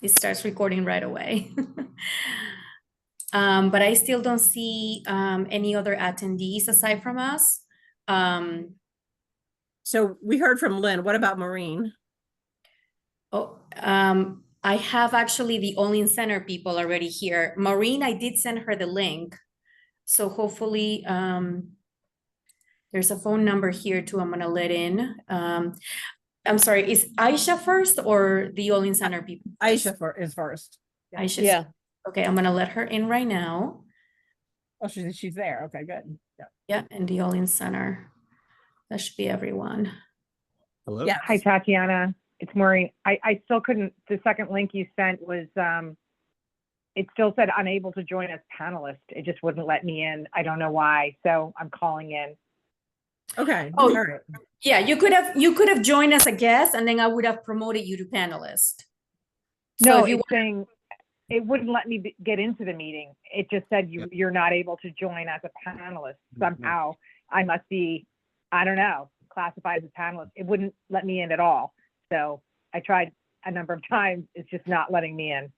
It starts recording right away. But I still don't see any other attendees aside from us. So we heard from Lynn. What about Maureen? I have actually the All-In Center people already here. Maureen, I did send her the link. So hopefully there's a phone number here too I'm gonna let in. I'm sorry, is Aisha first or the All-In Center people first? Aisha is first. Yeah. Aisha. Yeah. Okay, I'm gonna let her in right now. Oh, she's there. Okay, good. Yeah. Yeah, and the All-In Center. That should be everyone. Hello. Yeah. Hi, Tatiana. It's Maureen. I still couldn't, the second link you sent was, it still said unable to join as panelist. It just wouldn't let me in. I don't know why. So I'm calling in. Okay. Oh, all right. Yeah, you could have joined as a guest and then I would have promoted you to panelist. So No, if you it's saying it wouldn't let me get into the meeting. It just said you're not able to join as a panelist. Somehow I must be, I don't know, classified as a panelist. It wouldn't let me in at all. So I tried a number of times. It's just not letting me in.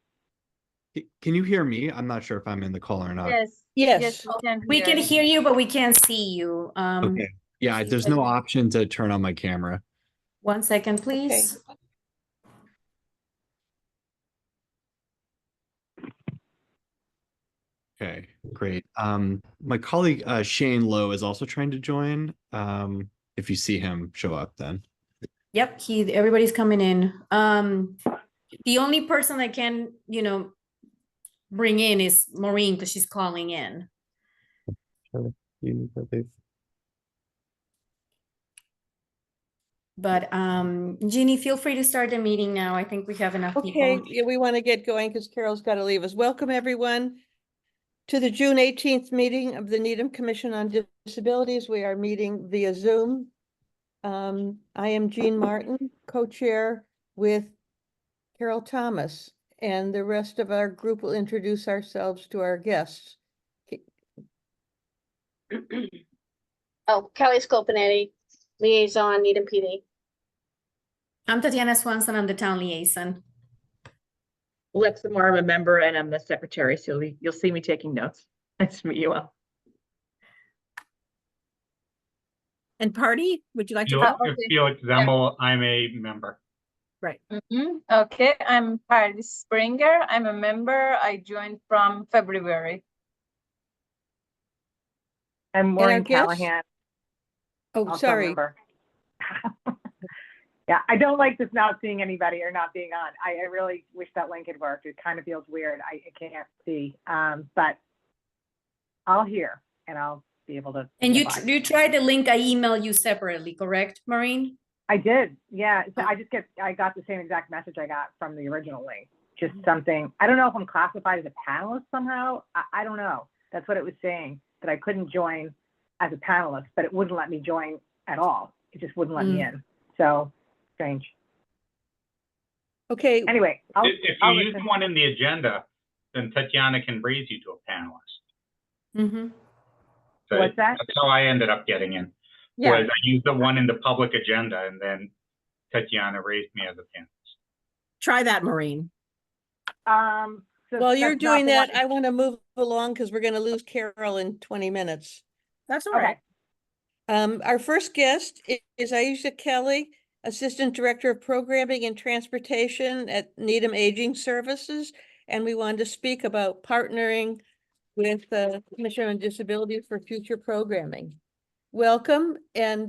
Can you hear me? I'm not sure if I'm in the call or not. Yes. we can hear you, but we can't see you. Okay. Yeah, there's no option to turn on my camera. 1 second, please. Okay, great. My colleague Shane Lowe is also trying to join. If you see him show up, then. Yep, everybody's coming in. The only person I can, bring in is Maureen because she's calling in. But Jeannie, feel free to start the meeting now. I think we have enough Okay, people. yeah, we want to get going because Carol's got to leave us. Welcome, everyone, to the June 18th meeting of the Needham Commission on Disabilities. We are meeting via Zoom. I am Jean Martin, co-chair with Carol Thomas, and the rest of our group will introduce ourselves to our guests. Oh, Kelly Scopanetti, liaison, Needham PD. I'm Tatiana Swanson. I'm the town liaison. Alexa Moore, I'm a member and I'm the secretary, so you'll see me taking notes. Nice to meet you all. And Party, would you like to go? Felix Zemmel, I'm a member. Right. Okay, I'm Patty Springer. I'm a member. I joined from February. I'm Maureen guest? Callahan. Oh, also a sorry. member. Yeah, I don't like this not seeing anybody or not being on. I really wish that link had worked. It kind of feels weird. I can't see, but I'll hear and I'll be able to. And you tried the link I emailed you separately, correct, Maureen? I did. Yeah. So I got the same exact message I got from the original link. Just something, I don't know if I'm classified as a panelist somehow. I don't know. That's what it was saying, that I couldn't join as a panelist, but it wouldn't let me join at all. It just wouldn't let me in. So strange. Okay. Anyway, If you use one in the agenda, then Tatiana can raise you to a panelist. Mm-hmm. So what's that? That's how I ended up getting in. Yeah. Was I used the one in the public agenda, and then Tatiana raised me as a panelist. Try that, Maureen. So While you're that's not doing the that, one- I want to move along because we're going to lose Carol in 20 minutes. That's all right. Our first guest is Aisha Kelly, Assistant Director of Programming and Transportation at Needham Aging Services. And we wanted to speak about partnering with the Commission on Disabilities for future programming. Welcome, and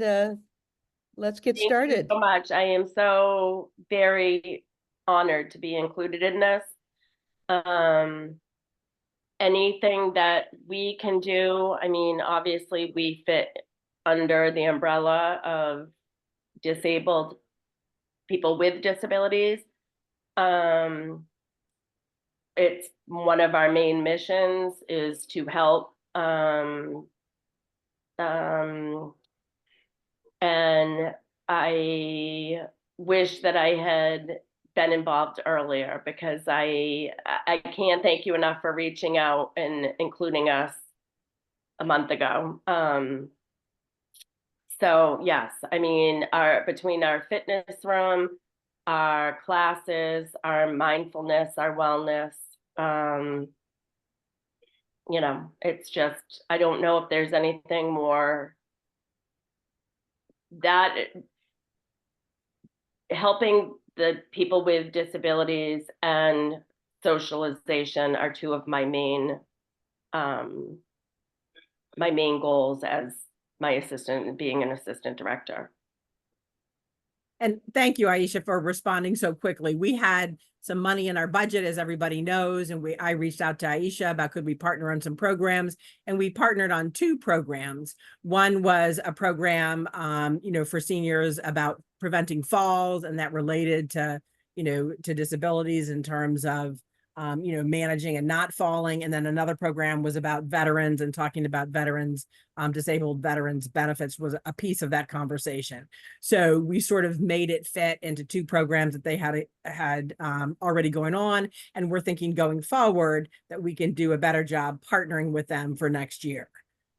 let's get started. Thank you so much. I am so very honored to be included in this. Anything that we can do, I mean, obviously we fit under the umbrella of disabled people with disabilities. It's one of our main missions is to help and I wish that I had been involved earlier because I can't thank you enough for reaching out and including us a month ago. So yes, I mean, between our fitness room, our classes, our mindfulness, our wellness. You know, it's just, I don't know if there's anything more that helping the people with disabilities and socialization are two of my main goals as my assistant, being an assistant director. And thank you, Aisha, for responding so quickly. We had some money in our budget, as everybody knows, and I reached out to Aisha about could we partner on some programs, and we partnered on 2 programs. One was a program, you know, for seniors about preventing falls, and that related to, you know, to disabilities in terms of, you know, managing and not falling. And then another program was about veterans and talking about veterans, disabled veterans benefits was a piece of that conversation. So we sort of made it fit into 2 programs that they had already going on. And we're thinking going forward that we can do a better job partnering with them for next year.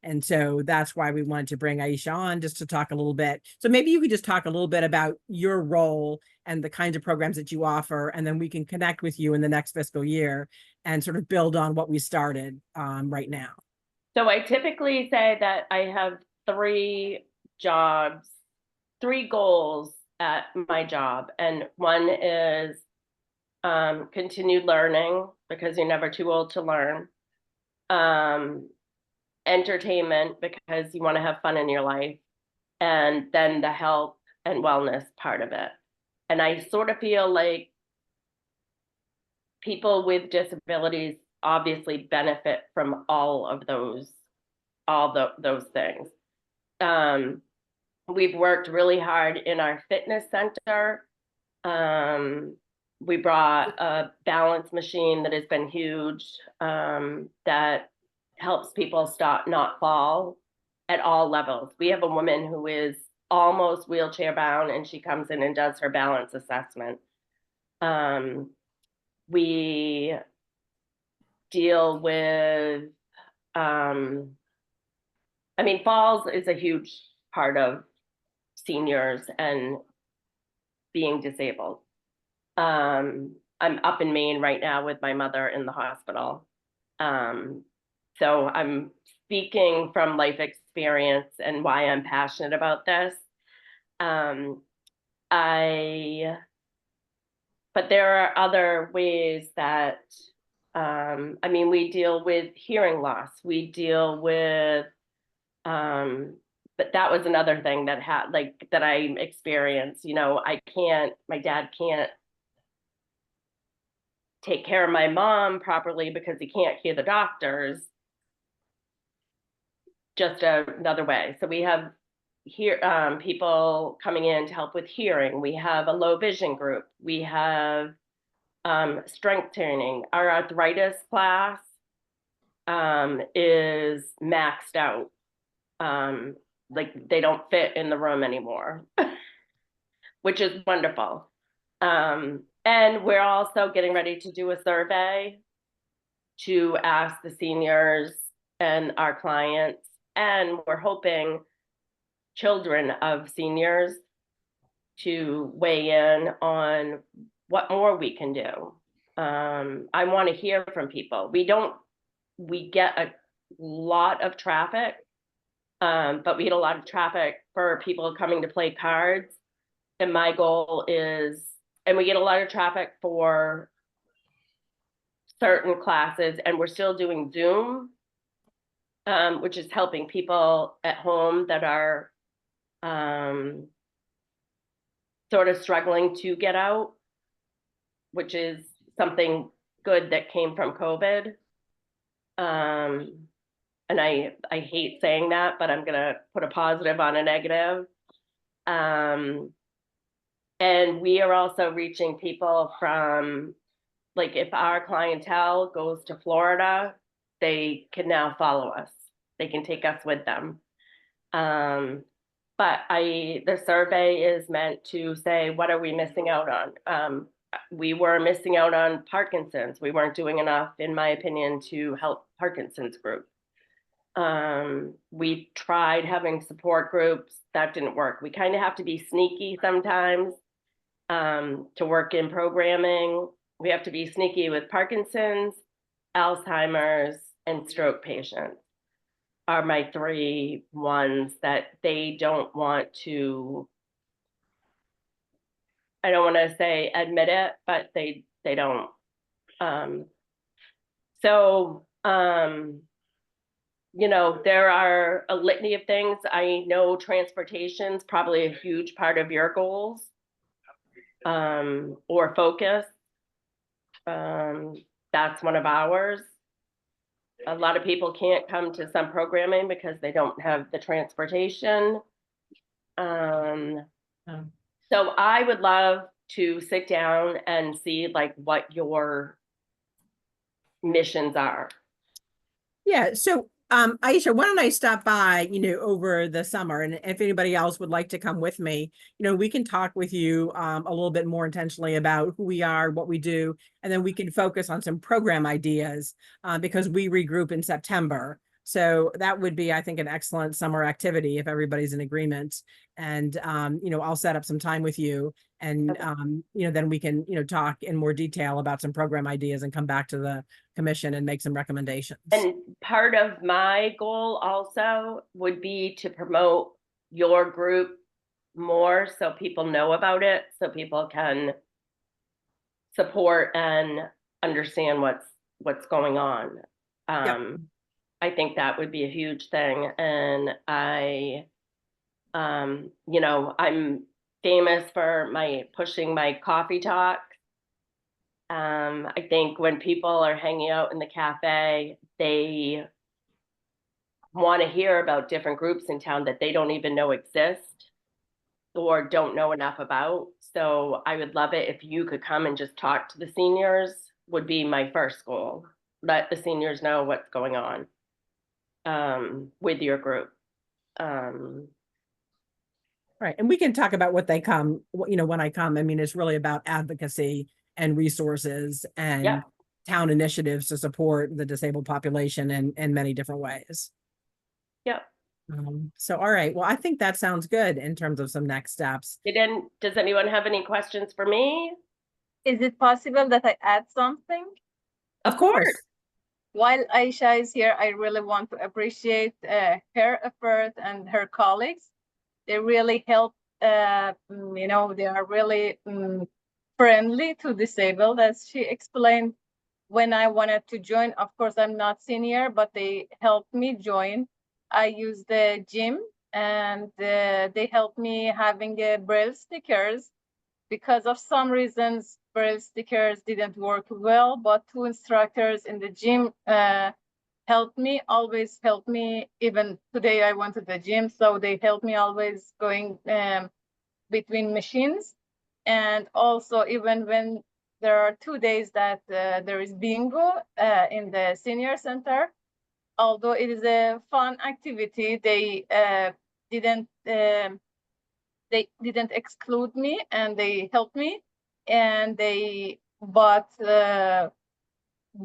And so that's why we wanted to bring Aisha on, just to talk a little bit. So maybe you could just talk a little bit about your role and the kinds of programs that you offer, and then we can connect with you in the next fiscal year and sort of build on what we started right now. So I typically say that I have 3 jobs, 3 goals at my job. And one is continued learning, because you're never too old to learn. Entertainment, because you want to have fun in your life. And then the health and wellness part of it. And I sort of feel like people with disabilities obviously benefit from all of those, those things. We've worked really hard in our fitness center. We brought a balance machine that has been huge, that helps people not fall at all levels. We have a woman who is almost wheelchair bound, and she comes in and does her balance assessment. We deal with, I mean, falls is a huge part of seniors and being disabled. I'm up in Maine right now with my mother in the hospital. So I'm speaking from life experience and why I'm passionate about this. But there are other ways that, I mean, we deal with hearing loss. We deal with, but that was another thing that that I experienced. You know, my dad can't take care of my mom properly because he can't hear the doctors. Just another way. So we have people coming in to help with hearing. We have a low vision group. We have strength training. Our arthritis class is maxed out. Like they don't fit in the room anymore, which is wonderful. And we're also getting ready to do a survey to ask the seniors and our clients, and we're hoping children of seniors to weigh in on what more we can do. I want to hear from people. We get a lot of traffic, but we get a lot of traffic for people coming to play cards. And my goal is, and we get a lot of traffic for certain classes, and we're still doing Zoom, which is helping people at home that are sort of struggling to get out, which is something good that came from COVID. And I hate saying that, but I'm gonna put a positive on a negative. And we are also reaching people from, like, if our clientele goes to Florida, they can now follow us. They can take us with them. But the survey is meant to say, what are we missing out on? We were missing out on Parkinson's. We weren't doing enough, in my opinion, to help Parkinson's group. We tried having support groups. That didn't work. We kind of have to be sneaky sometimes to work in programming. We have to be sneaky with Parkinson's, Alzheimer's, and stroke patients are my 3 ones that they don't want to, I don't want to say admit it, but they don't. You know, there are a litany of things. I know transportation's probably a huge part of your goals, or focus. That's one of ours. A lot of people can't come to some programming because they don't have the transportation. So I would love to sit down and see like what your missions are. Yeah, so Aisha, why don't I stop by, over the summer, and if anybody else would like to come with me, we can talk with you a little bit more intentionally about who we are, what we do, and then we can focus on some program ideas because we regroup in September. So that would be, I think, an excellent summer activity if everybody's in agreement. And I'll set up some time with you, and then we can talk in more detail about some program ideas and come back to the commission and make some recommendations. And part of my goal also would be to promote your group more so people know about it, so people can support and understand what's going on. I think that would be a huge thing. And I'm famous for pushing my coffee talk. I think when people are hanging out in the cafe, they want to hear about different groups in town that they don't even know exist or don't know enough about. So I would love it if you could come and just talk to the seniors, would be my first goal. Let the seniors know what's going on with your group. Right. And we can talk about what they come, when I come. I mean, it's really about advocacy and resources and town initiatives to support the disabled population in many different ways. Yep. So, all right. Well, I think that sounds good in terms of some next steps. Does anyone have any questions for me? Is it possible that I add something? Of course. While Aisha is here, I really want to appreciate her effort and her colleagues. They really help, they are really friendly to disabled, as she explained. When I wanted to join, of course, I'm not senior, but they helped me join. I use the gym, and they helped me having Braille stickers. Because of some reasons, Braille stickers didn't work well, but 2 instructors in the gym always helped me. Even today I went to the gym, so they helped me always going between machines. And also, even when there are 2 days that there is bingo in the senior center, although it is a fun activity, they didn't exclude me, and they helped me, and they bought Braille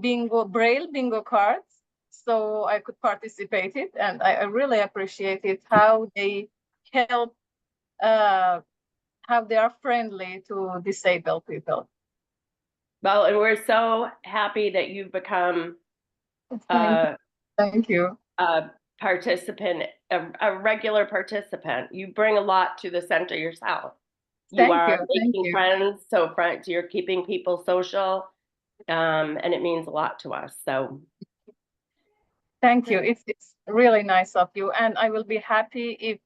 bingo cards so I could participate it. And I really appreciate it, how they help, how they are friendly to disabled people. Well, and we're so happy that you've become Thank you. A participant, a regular participant. You bring a lot to the center yourself. You are making friends, you're keeping people social, and it means a lot to us. So thank you. It's really nice of you, and I will be happy if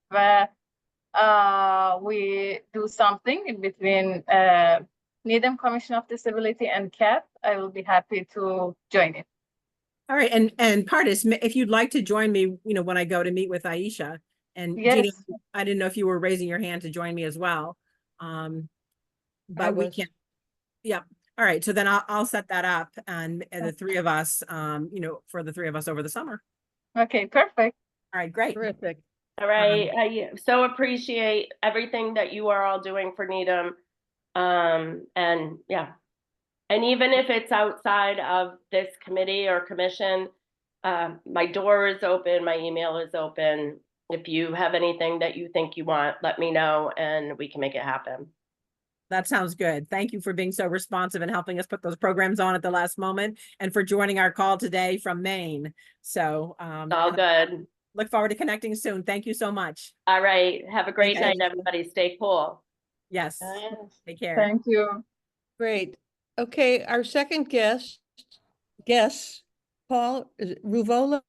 we do something in between Needham Commission of Disability and CAT. I will be happy to join it. All right. And Pardis, if you'd like to join me, when I go to meet with Aisha, and Jeannie, I didn't know if you were raising your hand to join me as well. But we can. Yeah. All right. So then I'll set that up, and the 3 of us, for the 3 of us over the summer. Okay, perfect. All right, great. Terrific. all right, I so appreciate everything that you are all doing for Needham. And yeah. And even if it's outside of this committee or commission, my door is open, my email is open. If you have anything that you think you want, let me know and we can make it happen. That sounds good. Thank you for being so responsive and helping us put those programs on at the last moment and for joining our call today from Maine. So All good. look forward to connecting soon. Thank you so much. All right. Have a great Okay. night, everybody. Stay cool. Yes. Yes. Take care. Thank you. Great. Okay, our second guest, Paul, is it Ruvolo?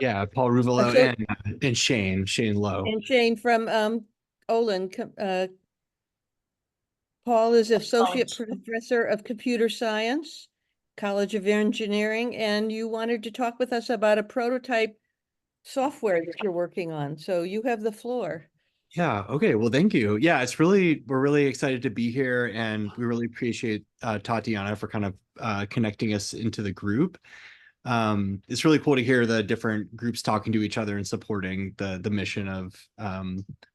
Yeah, Paul Ruvolo So- and Shane Lowe. And Shane from Olin. Paul is Associate Professor of Computer Science, College of Engineering, and you wanted to talk with us about a prototype software that you're working on. So you have the floor. Yeah. Okay. Well, thank you. Yeah, we're really excited to be here, and we really appreciate Tatiana for kind of connecting us into the group. It's really cool to hear the different groups talking to each other and supporting the mission of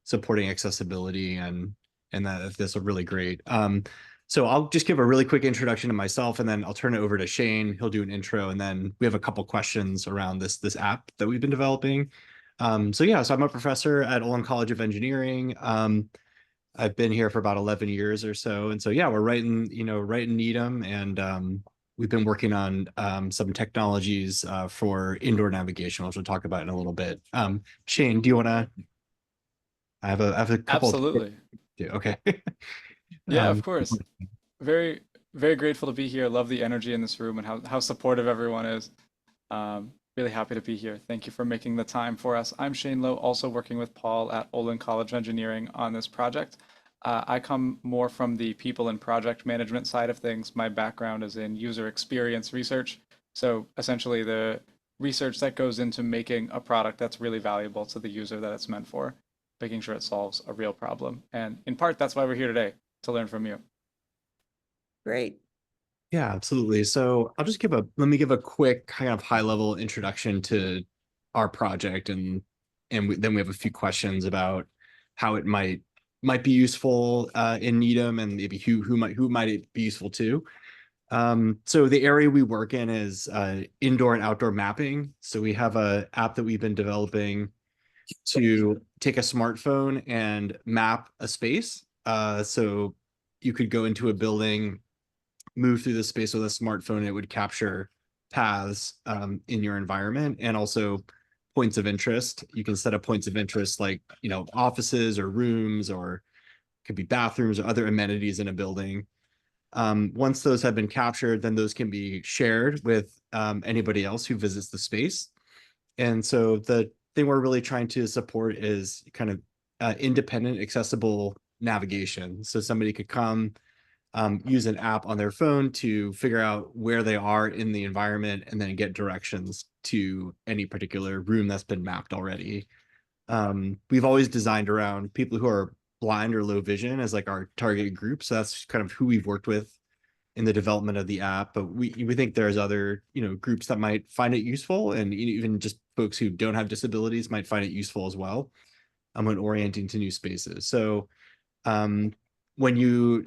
supporting accessibility, and that's a really great. So I'll just give a really quick introduction to myself, and then I'll turn it over to Shane. He'll do an intro, and then we have a couple questions around this app that we've been developing. So I'm a professor at Olin College of Engineering. I've been here for about 11 years or so. And so, we're right in Needham, and we've been working on some technologies for indoor navigation, which we'll talk about in a little bit. Shane, do you want to? I have a couple. Absolutely. Okay. Yeah, of course. Very, very grateful to be here. Love the energy in this room and how supportive everyone is. Really happy to be here. Thank you for making the time for us. I'm Shane Lowe, also working with Paul at Olin College of Engineering on this project. I come more from the people and project management side of things. My background is in user experience research. So essentially the research that goes into making a product that's really valuable to the user that it's meant for, making sure it solves a real problem. And in part, that's why we're here today, to learn from you. Great. Yeah, absolutely. So I'll just let me give a quick kind of high level introduction to our project, and then we have a few questions about how it might be useful in Needham, and maybe who might it be useful to. So the area we work in is indoor and outdoor mapping. So we have an app that we've been developing to take a smartphone and map a space. So you could go into a building, move through the space with a smartphone, it would capture paths in your environment, and also points of interest. You can set up points of interest like, offices or rooms, or could be bathrooms or other amenities in a building. Once those have been captured, then those can be shared with anybody else who visits the space. And so the thing we're really trying to support is kind of independent, accessible navigation. So somebody could come, use an app on their phone to figure out where they are in the environment, and then get directions to any particular room that's been mapped already. We've always designed around people who are blind or low vision as like our targeted group. So that's kind of who we've worked with in the development of the app. But we think there's other, groups that might find it useful, and even just folks who don't have disabilities might find it useful as well when orienting to new spaces. So when you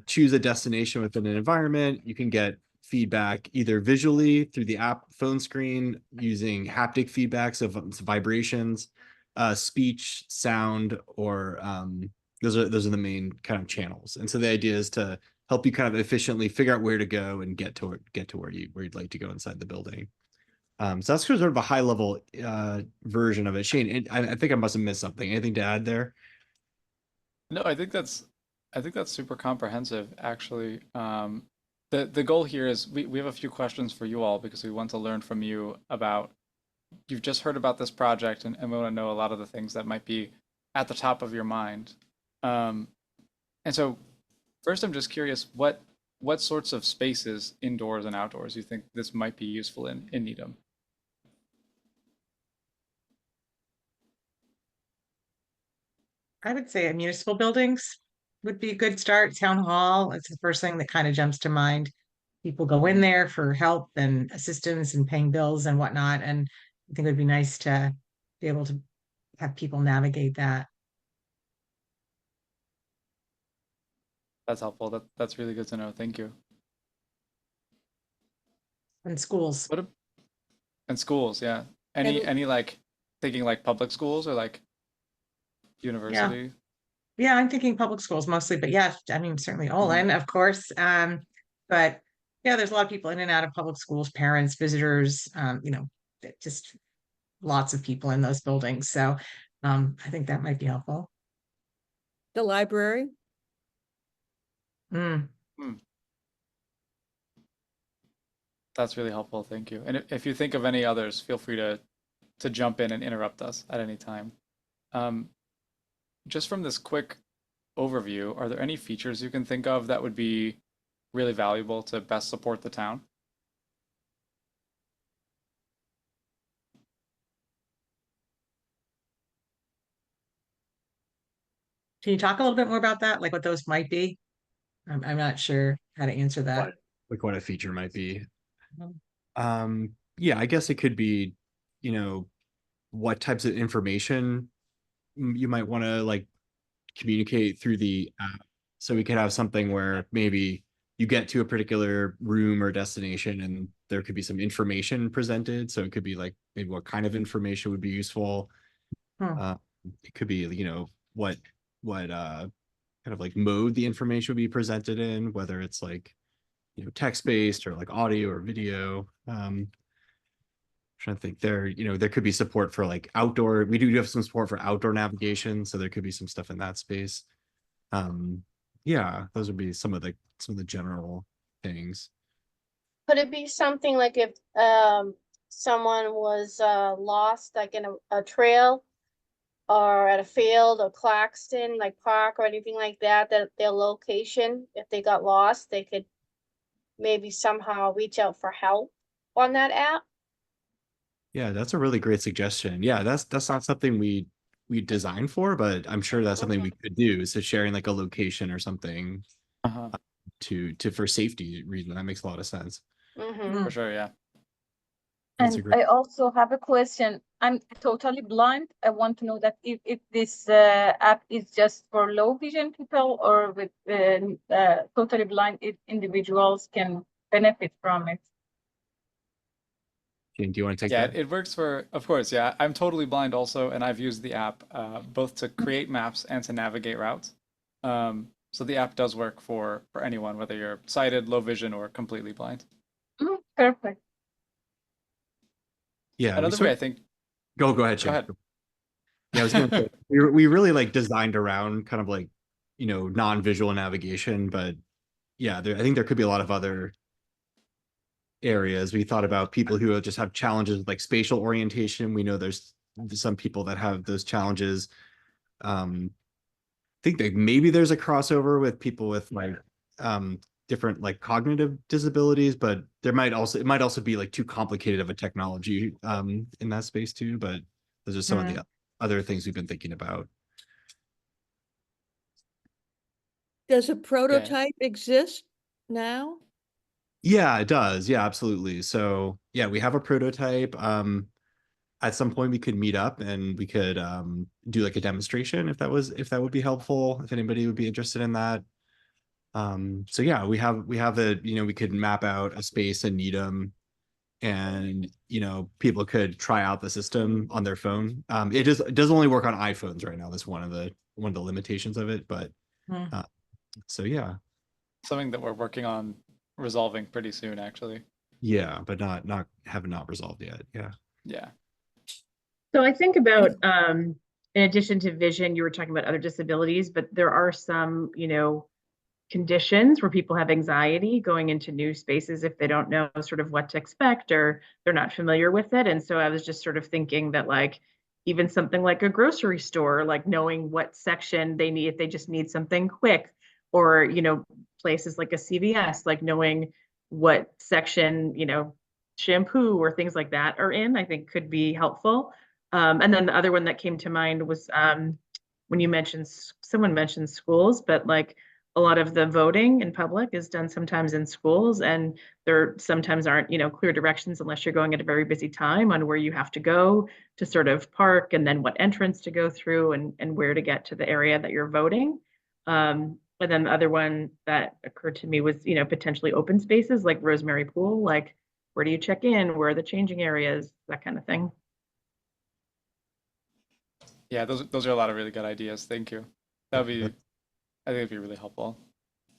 choose a destination within an environment, you can get feedback either visually through the app phone screen using haptic feedbacks of vibrations, speech, sound, or those are the main kind of channels. And so the idea is to help you kind of efficiently figure out where to go and get to where you'd like to go inside the building. So that's sort of a high level version of it. Shane, I think I must have missed something. Anything to add there? No, I think that's super comprehensive, actually. The goal here is we have a few questions for you all, because we want to learn from you about, you've just heard about this project, and we want to know a lot of the things that might be at the top of your mind. And so first, I'm just curious, what sorts of spaces, indoors and outdoors, you think this might be useful in Needham? I would say municipal buildings would be a good start. Town hall, it's the first thing that kind of jumps to mind. People go in there for help and assistance and paying bills and whatnot. And I think it would be nice to be able to have people navigate that. That's helpful. That's really good to know. Thank you. And schools. And schools, yeah. Any like thinking like public schools or like university? Yeah, I'm thinking public schools mostly, but yeah, I mean, certainly all Mhm. in, of course. But yeah, there's a lot of people in and out of public schools, parents, visitors, just lots of people in those buildings. So I think that might be helpful. The library? Mm. That's really helpful. Thank you. And if you think of any others, feel free to jump in and interrupt us at any time. Just from this quick overview, are there any features you can think of that would be really valuable to best support the town? Can you talk a little bit more about that? Like what those might be? I'm not sure how to answer that. What a feature might be. Mhm. Yeah, I guess it could be, you know, what types of information you might want to like communicate through the app. So we could have something where maybe you get to a particular room or destination and there could be some information presented. So it could be like maybe what kind of information would be useful. Hmm. It could be, what kind of like mode the information would be presented in, whether it's like, text-based or like audio or video. Trying to think there could be support for like outdoor. We do have some support for outdoor navigation, so there could be some stuff in that space. Yeah, those would be some of the general things. Could it be something like if someone was lost, like in a trail or at a field or Claxton, like park or anything like that, that their location, if they got lost, they could maybe somehow reach out for help on that app? Yeah, that's a really great suggestion. Yeah, that's not something we designed for, but I'm sure that's something we could do. So sharing like a location or something Uh-huh. to for safety reason, that makes a lot of sense. Mm-hmm. For sure, yeah. That's a And great. I also have a question. I'm totally blind. I want to know that if this app is just for low vision people or with totally blind individuals can benefit from it. Jane, do you want to take Yeah, that? it works for, of course, yeah. I'm totally blind also, and I've used the app both to create maps and to navigate routes. So the app does work for anyone, whether you're sighted, low vision, or completely blind. Perfect. Yeah, we Another way sort I think, go ahead, go Shane. ahead. Yeah, I was gonna say we really like designed around kind of like non-visual navigation, but yeah, I think there could be a lot of other areas. We thought about people who just have challenges with like spatial orientation. We know there's some people that have those challenges. I think that maybe there's a crossover with people with like different like cognitive disabilities, but it might also be like too complicated of a technology in that space too. But those are some of the other things we've been thinking about. Does a prototype exist now? Yeah, it does. Yeah, absolutely. So yeah, we have a prototype. At some point we could meet up and we could do like a demonstration if that would be helpful, if anybody would be interested in that. So yeah, we have we could map out a space in Needham and people could try out the system on their phone. It does only work on iPhones right now. That's one of the limitations of it. But so yeah. Something that we're working on resolving pretty soon, actually. Yeah, but not resolved yet. Yeah. Yeah. So I think about, in addition to vision, you were talking about other disabilities, but there are some, conditions where people have anxiety going into new spaces if they don't know sort of what to expect or they're not familiar with it. And so I was just sort of thinking that like even something like a grocery store, like knowing what section they need, if they just need something quick, or places like a CVS, like knowing what section, shampoo or things like that are in, I think could be helpful. And then the other one that came to mind was when someone mentioned schools, but like a lot of the voting in public is done sometimes in schools, and there sometimes aren't, clear directions unless you're going at a very busy time on where you have to go to sort of park and then what entrance to go through and where to get to the area that you're voting. And then the other one that occurred to me was, potentially open spaces like Rosemary Pool, like where do you check in? Where are the changing areas? That kind of thing. Yeah, those are a lot of really good ideas. Thank you. that'd be, I think it'd be really helpful.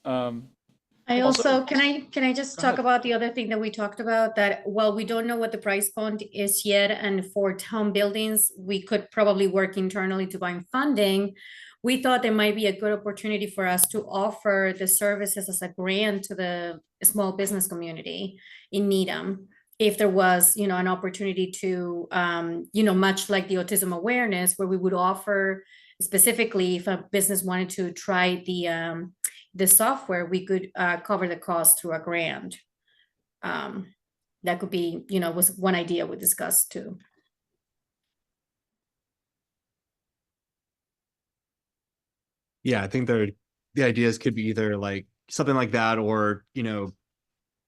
I Also- can I just Go talk ahead. about the other thing that we talked about, that while we don't know what the price point is yet, and for town buildings, we could probably work internally to find funding. We thought there might be a good opportunity for us to offer the services as a grant to the small business community in Needham. If there was, you know, an opportunity to, you know, much like the autism awareness, where we would offer specifically if a business wanted to try the software, we could cover the cost through a grant. That could be, you know, was one idea we discussed too. Yeah, I think the ideas could be either like something like that, or, you know,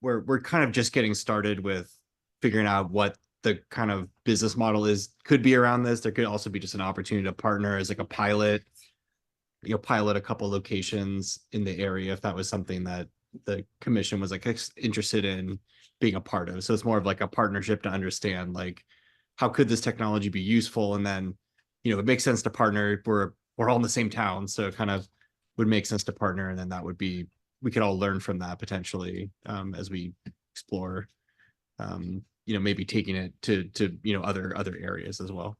we're kind of just getting started with figuring out what the kind of business model could be around this. There could also be just an opportunity to partner as like a pilot, you know, pilot a couple locations in the area if that was something that the commission was like interested in being a part of. So it's more of like a partnership to understand like how could this technology be useful, and then, you know, it makes sense to partner. We're all in the same town, so it kind of would make sense to partner, and then that would be, we could all learn from that potentially, as we explore, you know, maybe taking it to you know, other areas as well.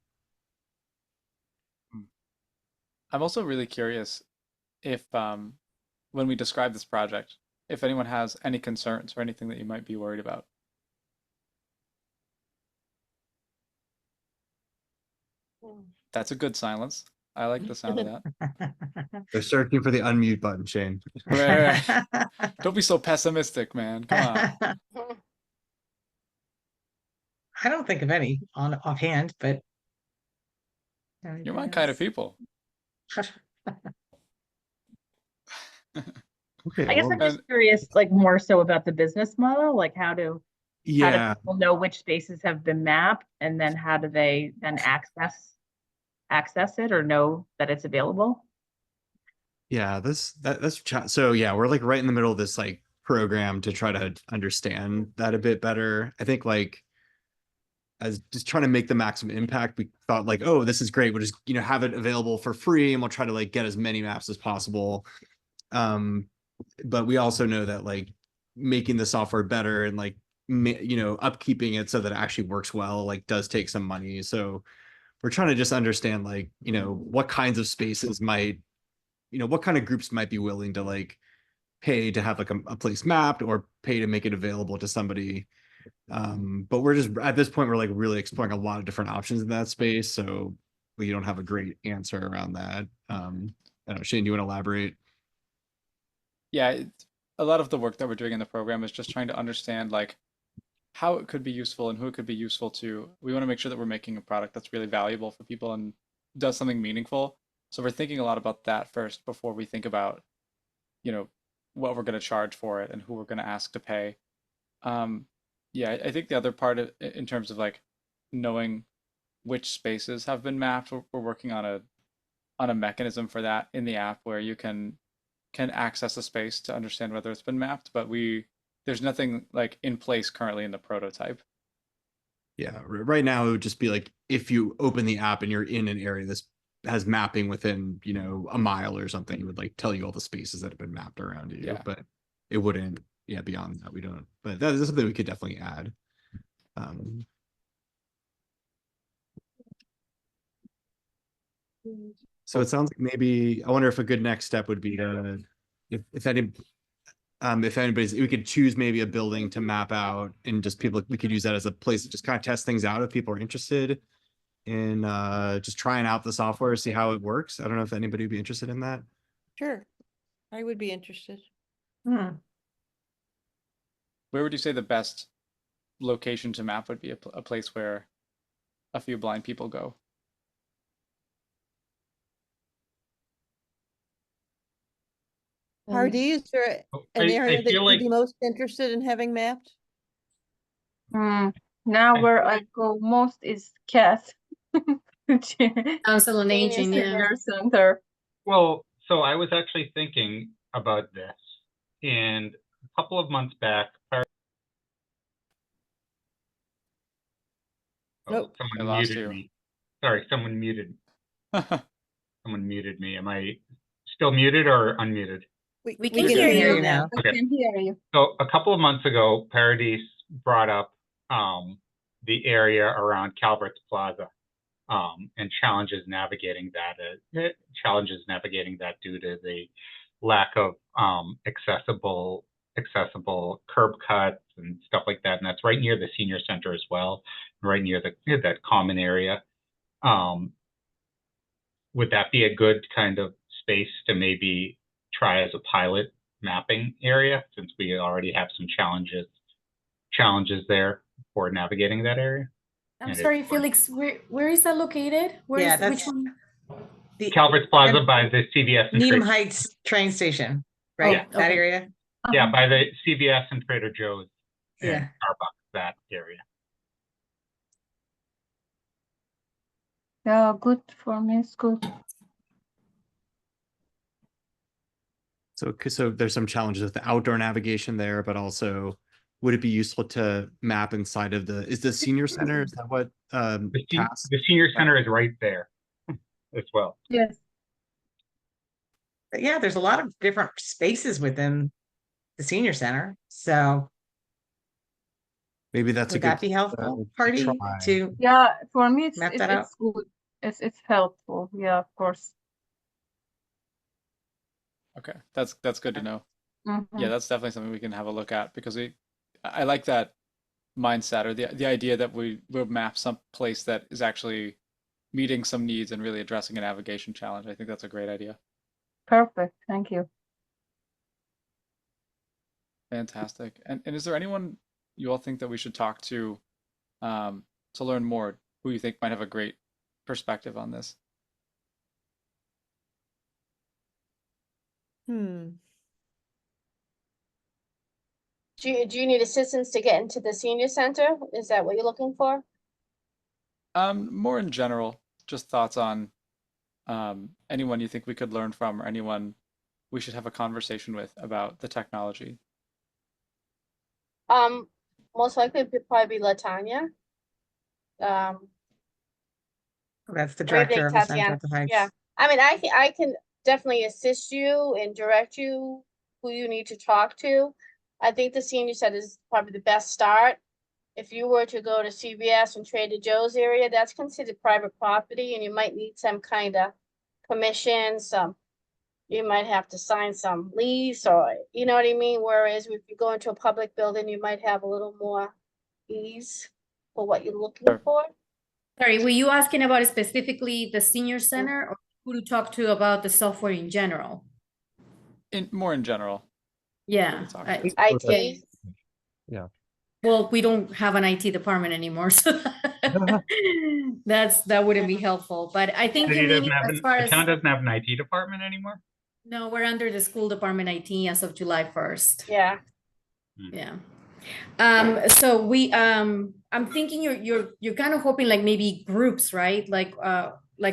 I'm also really curious if, when we describe this project, if anyone has any concerns or anything that you might be worried about. That's a good silence. I like the sound of that. They're searching for the unmute button, Shane. Right. Don't be so pessimistic, man. Come on. I don't think of any offhand, but. You're my kind of people. Okay, I guess well, I'm just curious, like more so about the business model, like how do yeah, people know which spaces have been mapped, and then how do they then access it or know that it's available? yeah, so yeah, we're like right in the middle of this like program to try to understand that a bit better. I think like, as just trying to make the maximum impact, we thought like, oh, this is great, we'll just, you know, have it available for free, and we'll try to like get as many maps as possible. But we also know that like making the software better and like, you know, upkeeping it so that it actually works well, like does take some money. So we're trying to just understand like, you know, what kinds of spaces might, you know, what kind of groups might be willing to like pay to have like a place mapped, or pay to make it available to somebody. But we're just at this point, we're like really exploring a lot of different options in that space. So we don't have a great answer around that. I don't know, Shane, do you want to elaborate? Yeah, a lot of the work that we're doing in the program is just trying to understand like how it could be useful and who it could be useful to. We want to make sure that we're making a product that's really valuable for people and does something meaningful. So we're thinking a lot about that first before we think about, you know, what we're going to charge for it and who we're going to ask to pay. Yeah, I think the other part in terms of like knowing which spaces have been mapped, we're working on a mechanism for that in the app where you can access a space to understand whether it's been mapped, but there's nothing like in place currently in the prototype. Yeah, right now it would just be like if you open the app and you're in an area that's has mapping within, you know, a mile or something, it would like tell you all the spaces that have been mapped around you. Yeah. But it wouldn't, yeah, beyond that we don't. But that is something we could definitely add. So it sounds like maybe, I wonder if a good next step would be to, if anybody's, we could choose maybe a building to map out, and just people, we could use that as a place to just kind of test things out if people are interested in just trying out the software, see how it works. I don't know if anybody would be interested in that. Sure, I would be interested. Hmm. Where would you say the best location to map would be a place where a few blind people go? Hardy, is there Oh, an I area that feel you'd like be most interested in having mapped? Now where I go most is CAT. Council on Aging, yeah. Senior Center. Well, so I was actually thinking about this, and a couple of months back, Nope. I someone lost muted you. me. Sorry, someone muted me. Am I still muted or unmuted? We can hear you now. I Okay. can hear you. So a couple of months ago, Paradise brought up the area around Calvert's Plaza and challenges navigating that due to the lack of accessible curb cuts and stuff like that. And that's right near the senior center as well, right near that common area. Would that be a good kind of space to maybe try as a pilot mapping area, since we already have some challenges there for navigating that area? I'm And sorry, it's- Felix, where is that located? Where Yeah, is which that's- one? The Calvert's Plaza by the CVS and Needham Trader, Heights train station, right? Yeah. That Okay. area? yeah, by the CVS and Trader Joe's and Yeah. Starbucks, that area. Yeah, good for me. It's good. So there's some challenges with the outdoor navigation there, but also would it be useful to map inside of is the senior center? Is that what Cass? The senior center is right there as well. Yes. But yeah, there's a lot of different spaces within the senior center. So Maybe that's a would good that be helpful, Party, try. to Yeah, for me, map that out? it's good. It's helpful. Yeah, of course. Okay, that's good to know. Mhm. Yeah, that's definitely something we can have a look at, because I like that mindset, or the idea that we will map some place that is actually meeting some needs and really addressing a navigation challenge. I think that's a great idea. Perfect. Thank you. Fantastic. And is there anyone you all think that we should talk to learn more, who you think might have a great perspective on this? Do you need assistance to get into the senior center? Is that what you're looking for? More in general, just thoughts on anyone you think we could learn from, or anyone we should have a conversation with about the technology. Most likely it'd probably be Latanya. That's the What do you think, director of the Center Tatiana? at the Heights. Yeah, I mean, I can definitely assist you and direct you who you need to talk to. I think the senior center is probably the best start. If you were to go to CVS and Trader Joe's area, that's considered private property, and you might need some kind of permission, you might have to sign some lease, or, you know what I mean? Whereas if you go into a public building, you might have a little more ease for what you're looking Sure. for. Sorry, were you asking about specifically the senior center, or who to talk to about the software in general? More in general. Yeah. talk I- to. IT. Yeah. Well, we don't have an IT department anymore, so that wouldn't be helpful, but I think you mean as far The as, town doesn't have an IT department anymore? no, we're under the school department IT as of July 1st. Yeah. Yeah. So I'm thinking you're kind of hoping like maybe groups, right? Like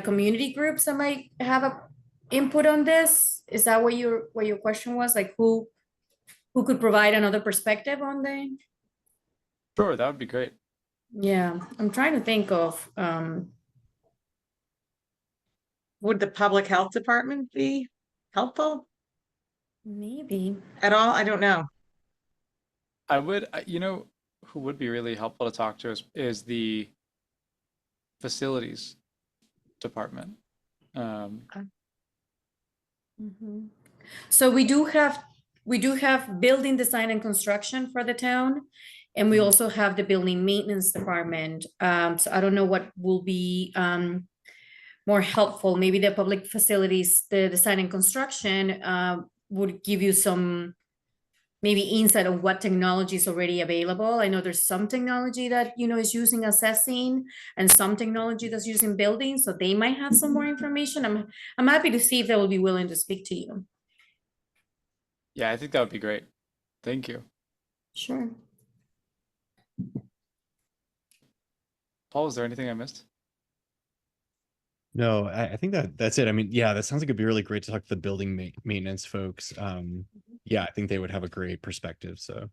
community groups that might have a input on this. Is that what your question was? Like who could provide another perspective on the? Sure, that would be great. Yeah, I'm trying to think of, Would the public health department be helpful maybe. at all? I don't know. I would, who would be really helpful to talk to is the facilities department. Mhm. So we do have building design and construction for the town, and we also have the building maintenance department. So I don't know what will be more helpful. Maybe the public facilities, the design and construction would give you some maybe insight on what technology is already available. I know there's some technology that is using assessing, and some technology that's using building, so they might have some more information. I'm happy to see if they will be willing to speak to you. Yeah, I think that would be great. Thank you. Sure. Paul, is there anything I missed? No, I think that's it. I mean, yeah, that sounds like it'd be really great to talk to the building maintenance folks. Yeah, I think they would have a great perspective. So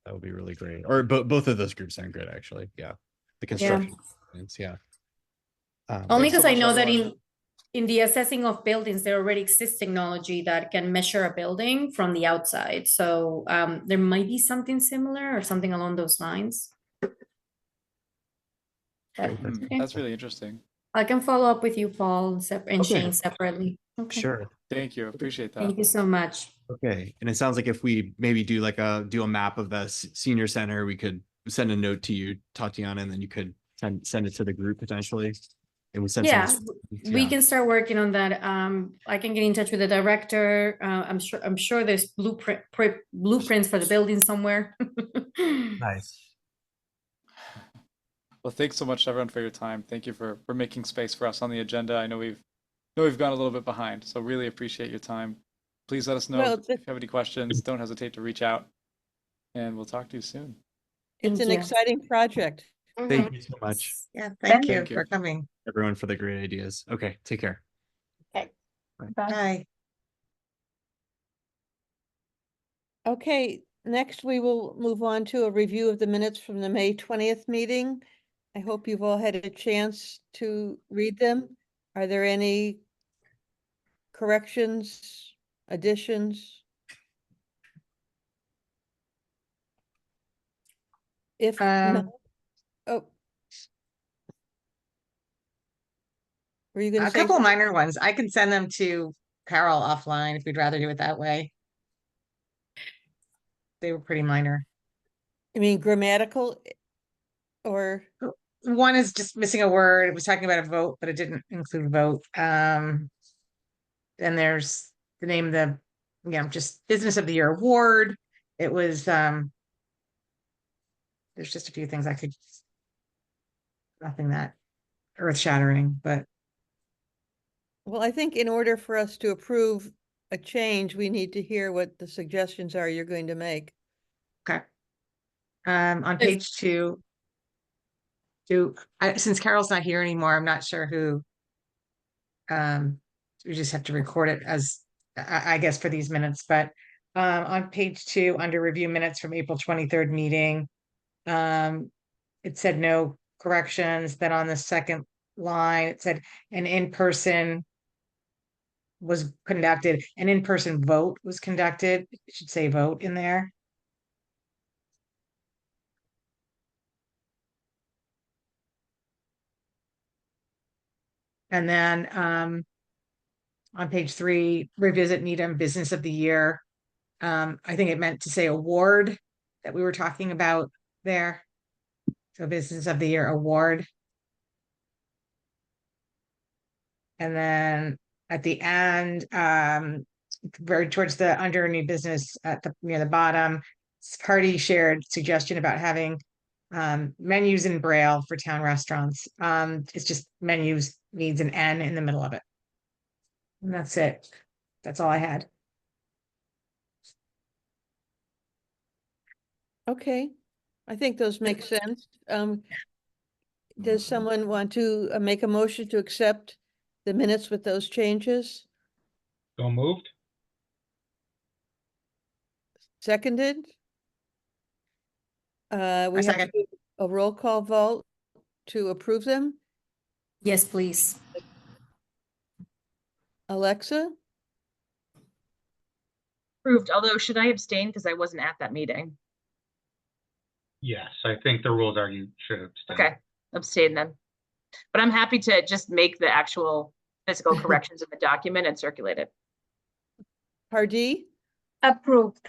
that would be really great. Or both of those groups sound good, actually. Yeah, the construction. Yeah. Only Thanks so because I much, know that everyone. in the assessing of buildings, there already exists technology that can measure a building from the outside. So there might be something similar or something along those lines. But, okay. That's really interesting. I can follow up with you, Paul, and Okay. Shane separately. Okay. Sure. Thank you. Appreciate that. Thank you so much. Okay. And it sounds like if we maybe do like do a map of the senior center, we could send a note to you, Tatiana, and then you could send it to the group potentially. And we send Yeah, some. we Yeah. can start working on that. I can get in touch with the director. I'm sure there's blueprints for the building somewhere. Nice. Well, thanks so much everyone for your time. Thank you for making space for us on the agenda. I know we've gone a little bit behind, so really appreciate your time. Please let us know Well, if you have any questions. Don't hesitate to reach out, and we'll talk to you soon. It's Thank an you. exciting project. Thank you so much, Yeah, thank you Thank you. for coming. everyone, for the great ideas. Okay. Take care. Bye. Okay, next we will move on to a review of the minutes from the May 20th meeting. I hope you've all had a chance to read them. Are there any corrections, additions? If not, oh. Were you gonna A say? couple minor ones. I can send them to Carol offline if we'd rather do it that way. They were pretty minor. I mean grammatical or? One is just missing a word. It was talking about a vote, but it didn't include vote. Then there's the name of the, just Business of the Year award. It was, there's just a few things nothing that earth shattering, but Well, I think in order for us to approve a change, we need to hear what the suggestions are you're going to make. okay. On page 2, since Carol's not here anymore, I'm not sure who. We just have to record it as, I guess, for these minutes, but on page 2, under review minutes from April 23rd meeting, it said no corrections. Then on the second line, it said an in-person vote was conducted. It should say vote in there. And then on page 3, revisit Needham Business of the Year. I think it meant to say award that we were talking about there. So Business of the Year award. And then at the end, very towards the under new business at the near the bottom, Cardi shared suggestion about having menus in Braille for town restaurants. It's just menus needs an N in the middle of it. And that's it. That's all I had. Okay, I think those make sense. Does someone want to make a motion to accept the minutes with those changes? So moved. Seconded? We I have second. to do a roll call vote to approve them. Yes, please. Alexa? Approved, although should I abstain because I wasn't at that meeting? Yes, I think the rules are you should abstain. Okay, abstain then. But I'm happy to just make the actual physical corrections in the document and circulate it. Pardee? Approved.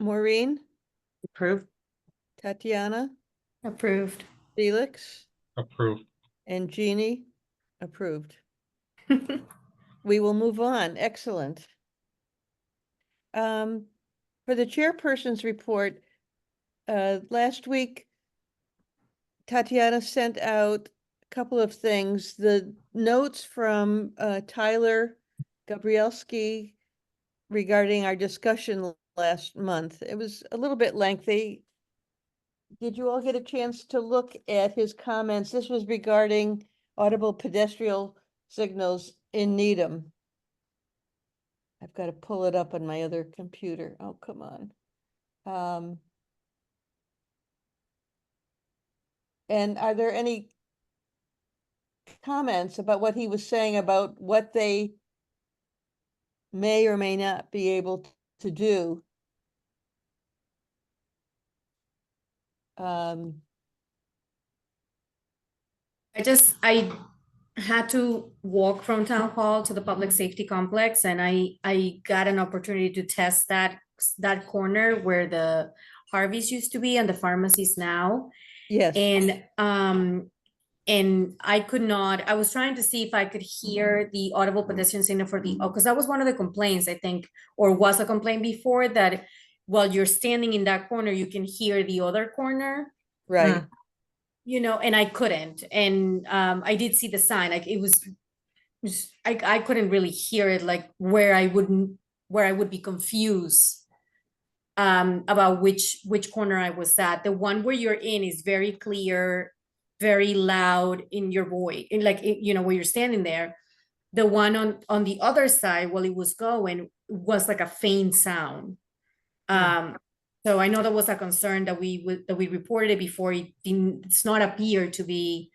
Maureen? Approved. Tatiana? Approved. Felix? Approved. And Jeannie? Approved. We will move on. Excellent. For the chairperson's report, last week, Tatiana sent out a couple of things. The notes from Tyler Gabrielski regarding our discussion last month. It was a little bit lengthy. Did you all get a chance to look at his comments? This was regarding audible pedestrian signals in Needham. I've got to pull it up on my other computer. Oh, come on. And are there any comments about what he was saying about what they may or may not be able to do. Um, I had to walk from town hall to the public safety complex, and I got an opportunity to test that corner where the Harveys used to be and the pharmacies now. yes, And I could not, I was trying to see if I could hear the audible pedestrian signal for the, oh, because that was one of the complaints, I think, or was a complaint before, that while you're standing in that corner, you can hear the other corner, right. you know, and I couldn't. And I did see the sign, like it was, I couldn't really hear it, like where I would be confused about which corner I was at. The one where you're in is very clear, very loud in your voice, in like you know, where you're standing there. The one on the other side, while it was going, was like a faint sound. So I know that was a concern that we reported it before. It's not appear to be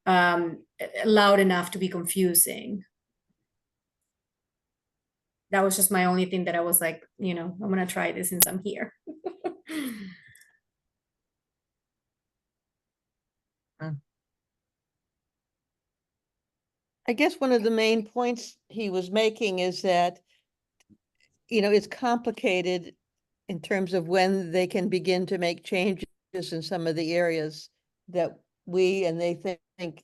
loud enough to be confusing. That was just my only thing that I was like, you know, I'm gonna try this since I'm here. I guess one of the main points he was making is that, you know, it's complicated in terms of when they can begin to make changes in some of the areas that we and they think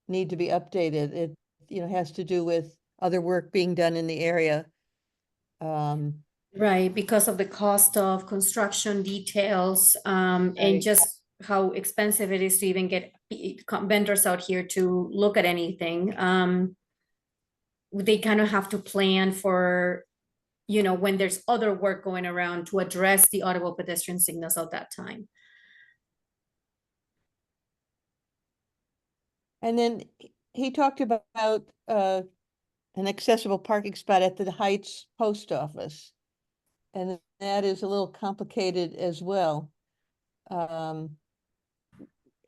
need to be updated. It, you know, has to do with other work being done in the area. Right, because of the cost of construction details, and Right. just how expensive it is to even get vendors out here to look at anything. They kind of have to plan for, you know, when there's other work going around to address the audible pedestrian signals at that time. And then he talked about an accessible parking spot at the Heights Post Office. And that is a little complicated as well.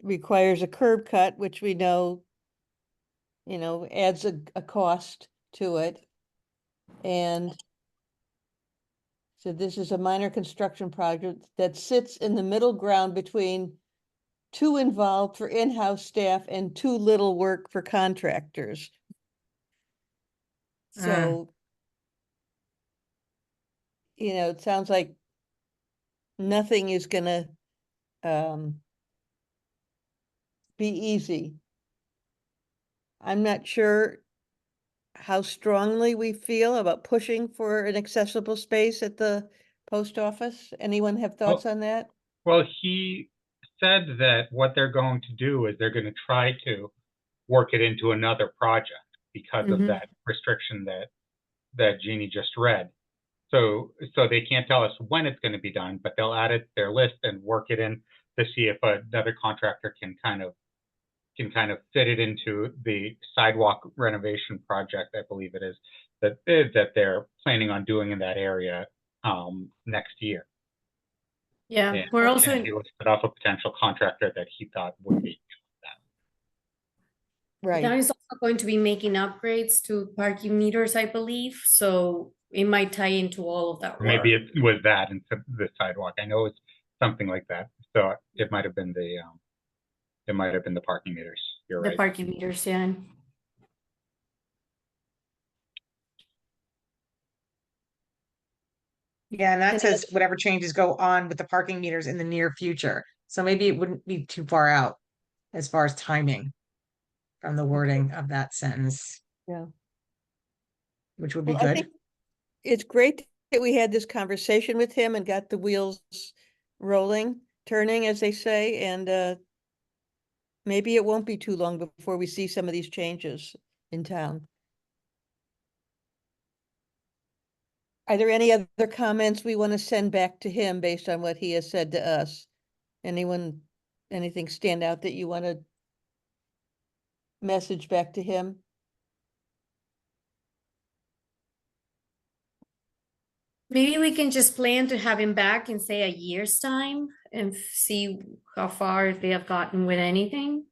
Requires a curb cut, which we know, you know, adds a cost to it. And so this is a minor construction project that sits in the middle ground between too involved for in-house staff and too little work for contractors. So, you know, it sounds like nothing is gonna be easy. I'm not sure how strongly we feel about pushing for an accessible space at the post office. Anyone have thoughts on that? Well, he said that what they're going to do is they're going to try to work it into another project because of that restriction that Jeannie just read. So they can't tell us when it's going to be done, but they'll add it to their list and work it in to see if another contractor can kind of fit it into the sidewalk renovation project, I believe it is, that they're planning on doing in that area next year. Yeah, And we're also he listed off a potential contractor that he thought would be the Right. town is also going to be making upgrades to parking meters, I believe. So it might tie into all of that or maybe work. it was that instead of the sidewalk. I know it's something like that. So it might have been the parking meters. You're The right. parking meters, yeah. Yeah, and that And says whatever changes go on with the parking meters in the near future. So maybe it wouldn't be too far out as far as timing from the wording of that sentence. Yeah. Which would be Well, I good. think it's great that we had this conversation with him and got the wheels rolling, turning, as they say, and maybe it won't be too long before we see some of these changes in town. Are there any other comments we want to send back to him based on what he has said to us? Anything stand out that you want to message back to him? maybe we can just plan to have him back in, say, a year's time and see how far they have gotten with anything.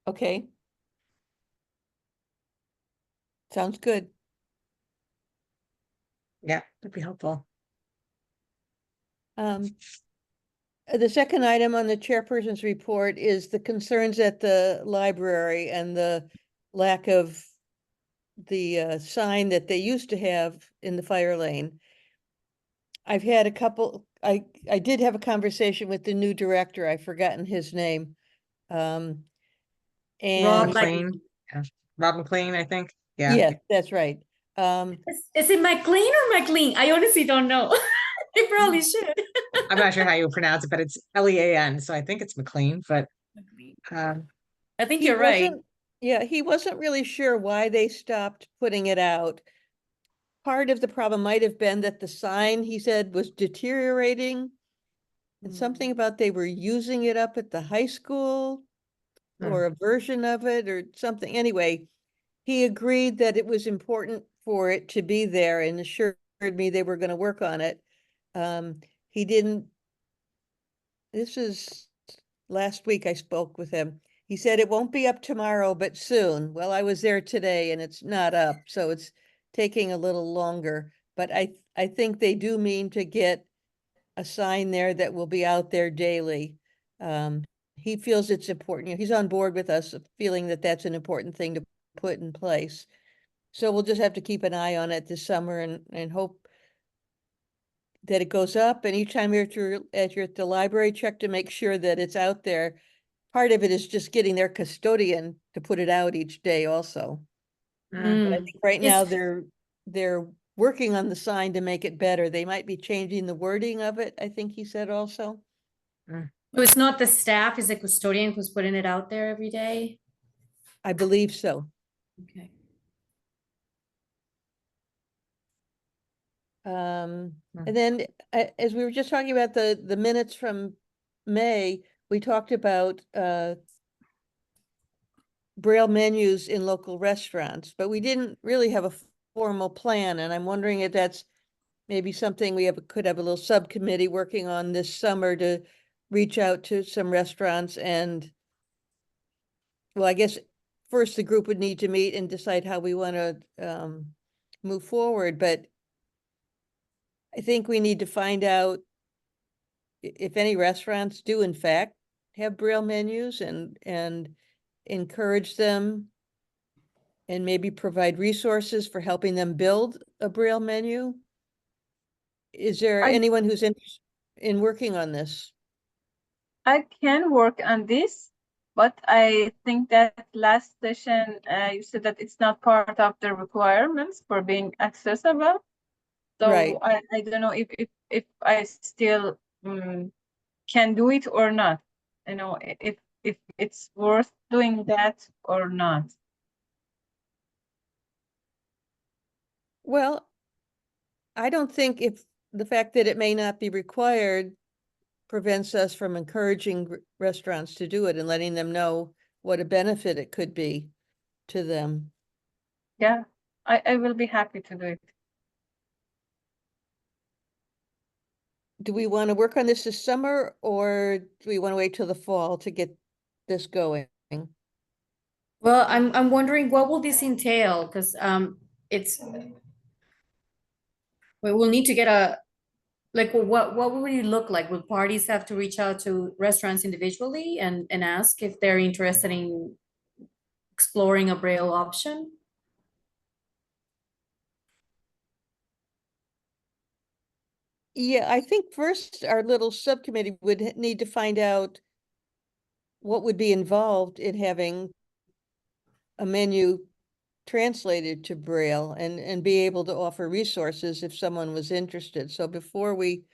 Okay. Sounds good. Yeah, that'd be helpful. The second item on the chairperson's report is the concerns at the library and the lack of the sign that they used to have in the fire lane. I've had a couple, I did have a conversation with the new director. I've forgotten his name. Rob And McLean, yeah. Rob McLean, I think. Yeah. yes, that's right. Is it McLean or McLean? I honestly don't know. I probably should. I'm not sure how you pronounce it, but it's Lean, so I think it's McLean, but I think he you're right. wasn't, yeah, he wasn't really sure why they stopped putting it out. Part of the problem might have been that the sign, he said, was deteriorating. And something about they were using it up at the high school or a version of it or something. Anyway, he agreed that it was important for it to be there and assured me they were going to work on it. He didn't, this is last week I spoke with him. He said it won't be up tomorrow, but soon. Well, I was there today and it's not up, so it's taking a little longer. But I think they do mean to get a sign there that will be out there daily. He feels it's important. You know, he's on board with us, feeling that that's an important thing to put in place. So we'll just have to keep an eye on it this summer and hope that it goes up. And each time you're at the library, check to make sure that it's out there. Part of it is just getting their custodian to put it out each day also. But I think right now they're working on the sign to make it better. They might be changing the wording of it, I think he said also. So it's not the staff, it's the custodian who's putting it out there every day? I believe so. Okay. And then as we were just talking about the minutes from May, we talked about Braille menus in local restaurants, but we didn't really have a formal plan. And I'm wondering if that's maybe something we could have a little subcommittee working on this summer to reach out to some restaurants and, well, I guess first the group would need to meet and decide how we want to move forward, but I think we need to find out if any restaurants do in fact have Braille menus and encourage them and maybe provide resources for helping them build a Braille menu. Is there anyone who's interested in working on this? I can work on this, but I think that last session you said that it's not part of the requirements for being accessible. So Right. I don't know if I still can do it or not. You know, if it's worth doing that or not. Well, I don't think if the fact that it may not be required prevents us from encouraging restaurants to do it and letting them know what a benefit it could be to them. Yeah, I will be happy to do it. Do we want to work on this summer or do we want to wait till the fall to get this going? Well, I'm wondering what will this entail? Because we will need to get like what will it look like? Will parties have to reach out to restaurants individually and ask if they're interested in exploring a Braille option? Yeah, I think first our little subcommittee would need to find out what would be involved in having a menu translated to Braille and be able to offer resources if someone was interested. So before we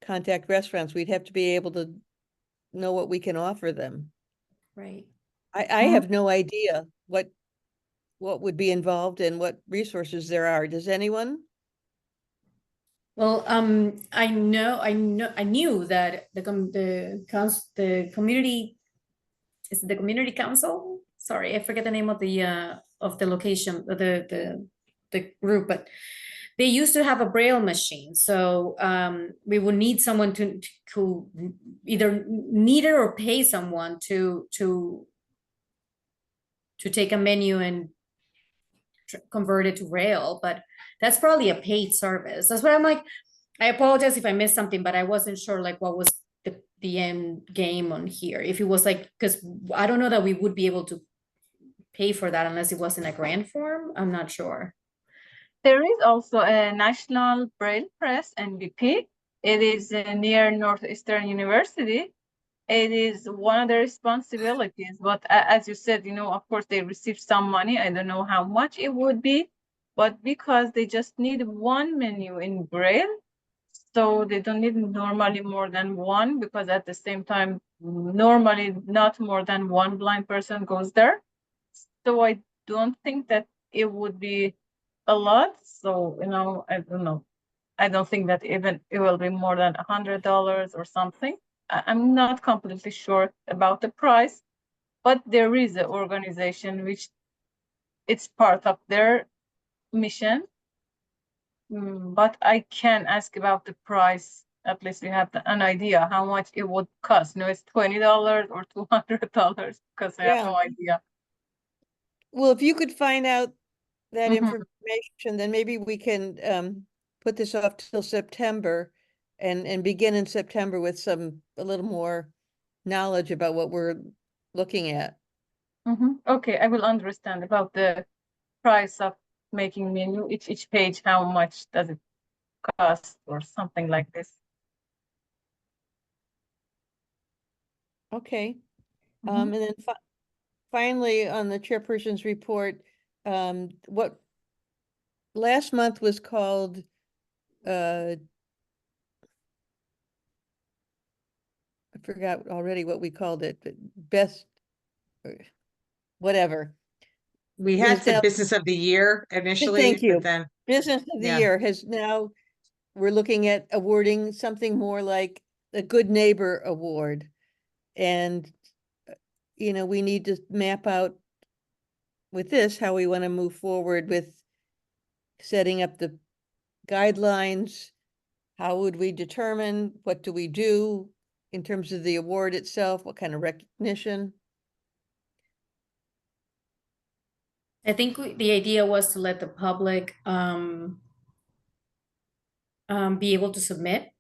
contact restaurants, we'd have to be able to know what we can offer them. Right. I have no idea what would be involved and what resources there are. Does anyone? Well, I knew that the community, is it the community council? Sorry, I forget the name of the location, the group, but they used to have a Braille machine. So we would need someone to either need it or pay someone to take a menu and converted to rail, but that's probably a paid service. That's what I'm like, I apologize if I missed something, but I wasn't sure like what was the end game on here. If it was like, because I don't know that we would be able to pay for that unless it was in a grant form. I'm not sure. There is also a National Braille Press, NBP. It is near Northeastern University. It is one of their responsibilities, but as you said, you know, of course they receive some money. I don't know how much it would be, but because they just need one menu in Braille, so they don't need normally more than one, because at the same time, normally not more than one blind person goes there. So I don't think that it would be a lot. So, you know, I don't know. I don't think that even it will be more than $100 or something. I'm not completely sure about the price, but there is an organization which it's part of their mission. But I can ask about the price. At least we have an idea how much it would cost. No, it's $20 or $200 because I have no idea. Well, if you could find out that Mhm. information, then maybe we can put this off till September and begin in September with a little more knowledge about what we're looking at. Okay, I will understand about the price of making menu, each page, how much does it cost or something like this. Okay. And then finally, on the chairperson's report, what last month was called I forgot already what we called it, but best whatever. We had Is the now- business of the year initially, Thank you. but then Business of the Yeah. year has now, we're looking at awarding something more like the Good Neighbor Award. And, you know, we need to map out with this, how we want to move forward with setting up the guidelines. How would we determine, what do we do in terms of the award itself? What kind of recognition? I think the idea was to let the public be able to submit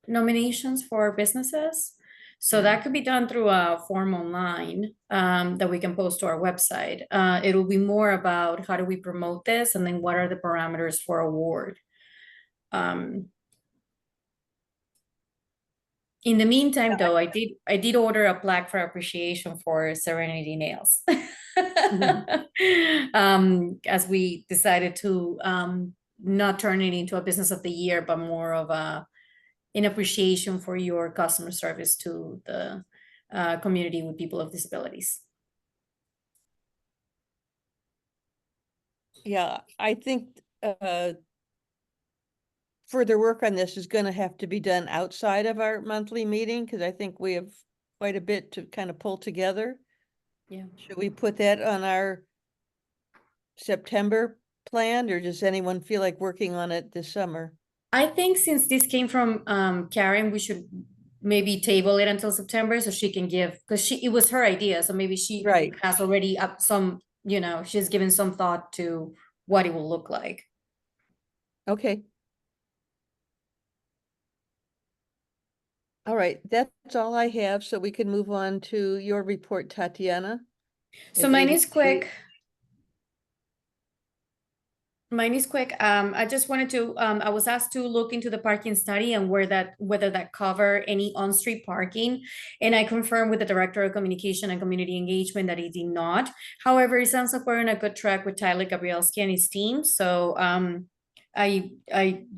nominations for businesses. So that could be done through a form online that we can post to our website. It'll be more about how do we promote this, and then what are the parameters for award. In the meantime, though, I did order a plaque for appreciation for Serenity Nails. As we decided to not turn it into a business of the year, but more of an appreciation for your customer service to the community with people with disabilities. Yeah, I think further work on this is going to have to be done outside of our monthly meeting, because I think we have quite a bit to kind of pull together. Yeah. Should we put that on our September plan, or does anyone feel like working on it this summer? I think since this came from Karen, we should maybe table it until September so she can give, because it was her idea. So maybe she has already up some, you know, she's given some thought to what it will look like. Okay. All right, that's all I have. So we can move on to your report, Tatiana. So mine is quick. Mine is quick. I just wanted to, I was asked to look into the parking study and whether that cover any on-street parking. And I confirmed with the Director of Communication and Community Engagement that it did not. However, it sounds like we're on a good track with Tyler Gabrielski and his team. So I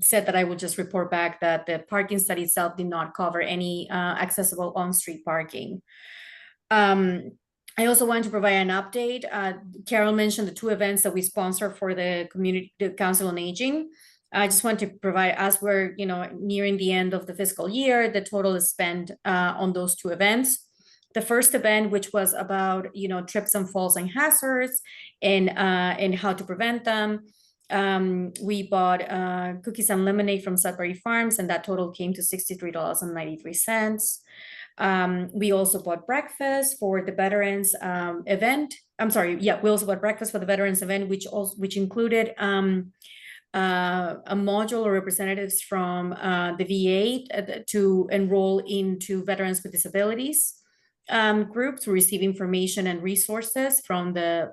said that I would just report back that the parking study itself did not cover any accessible on-street parking. I also wanted to provide an update. Carol mentioned the 2 events that we sponsor for the Council on Aging. I just want to provide, as we're nearing the end of the fiscal year, the total is spent on those 2 events. The first event, which was about trips and falls and hazards and how to prevent them. We bought cookies and lemonade from Sudbury Farms, and that total came to $63.93. We also bought breakfast for the veterans event. I'm sorry, yeah, we also bought breakfast for the veterans event, which included a module or representatives from the VA to enroll into Veterans with Disabilities group to receive information and resources from the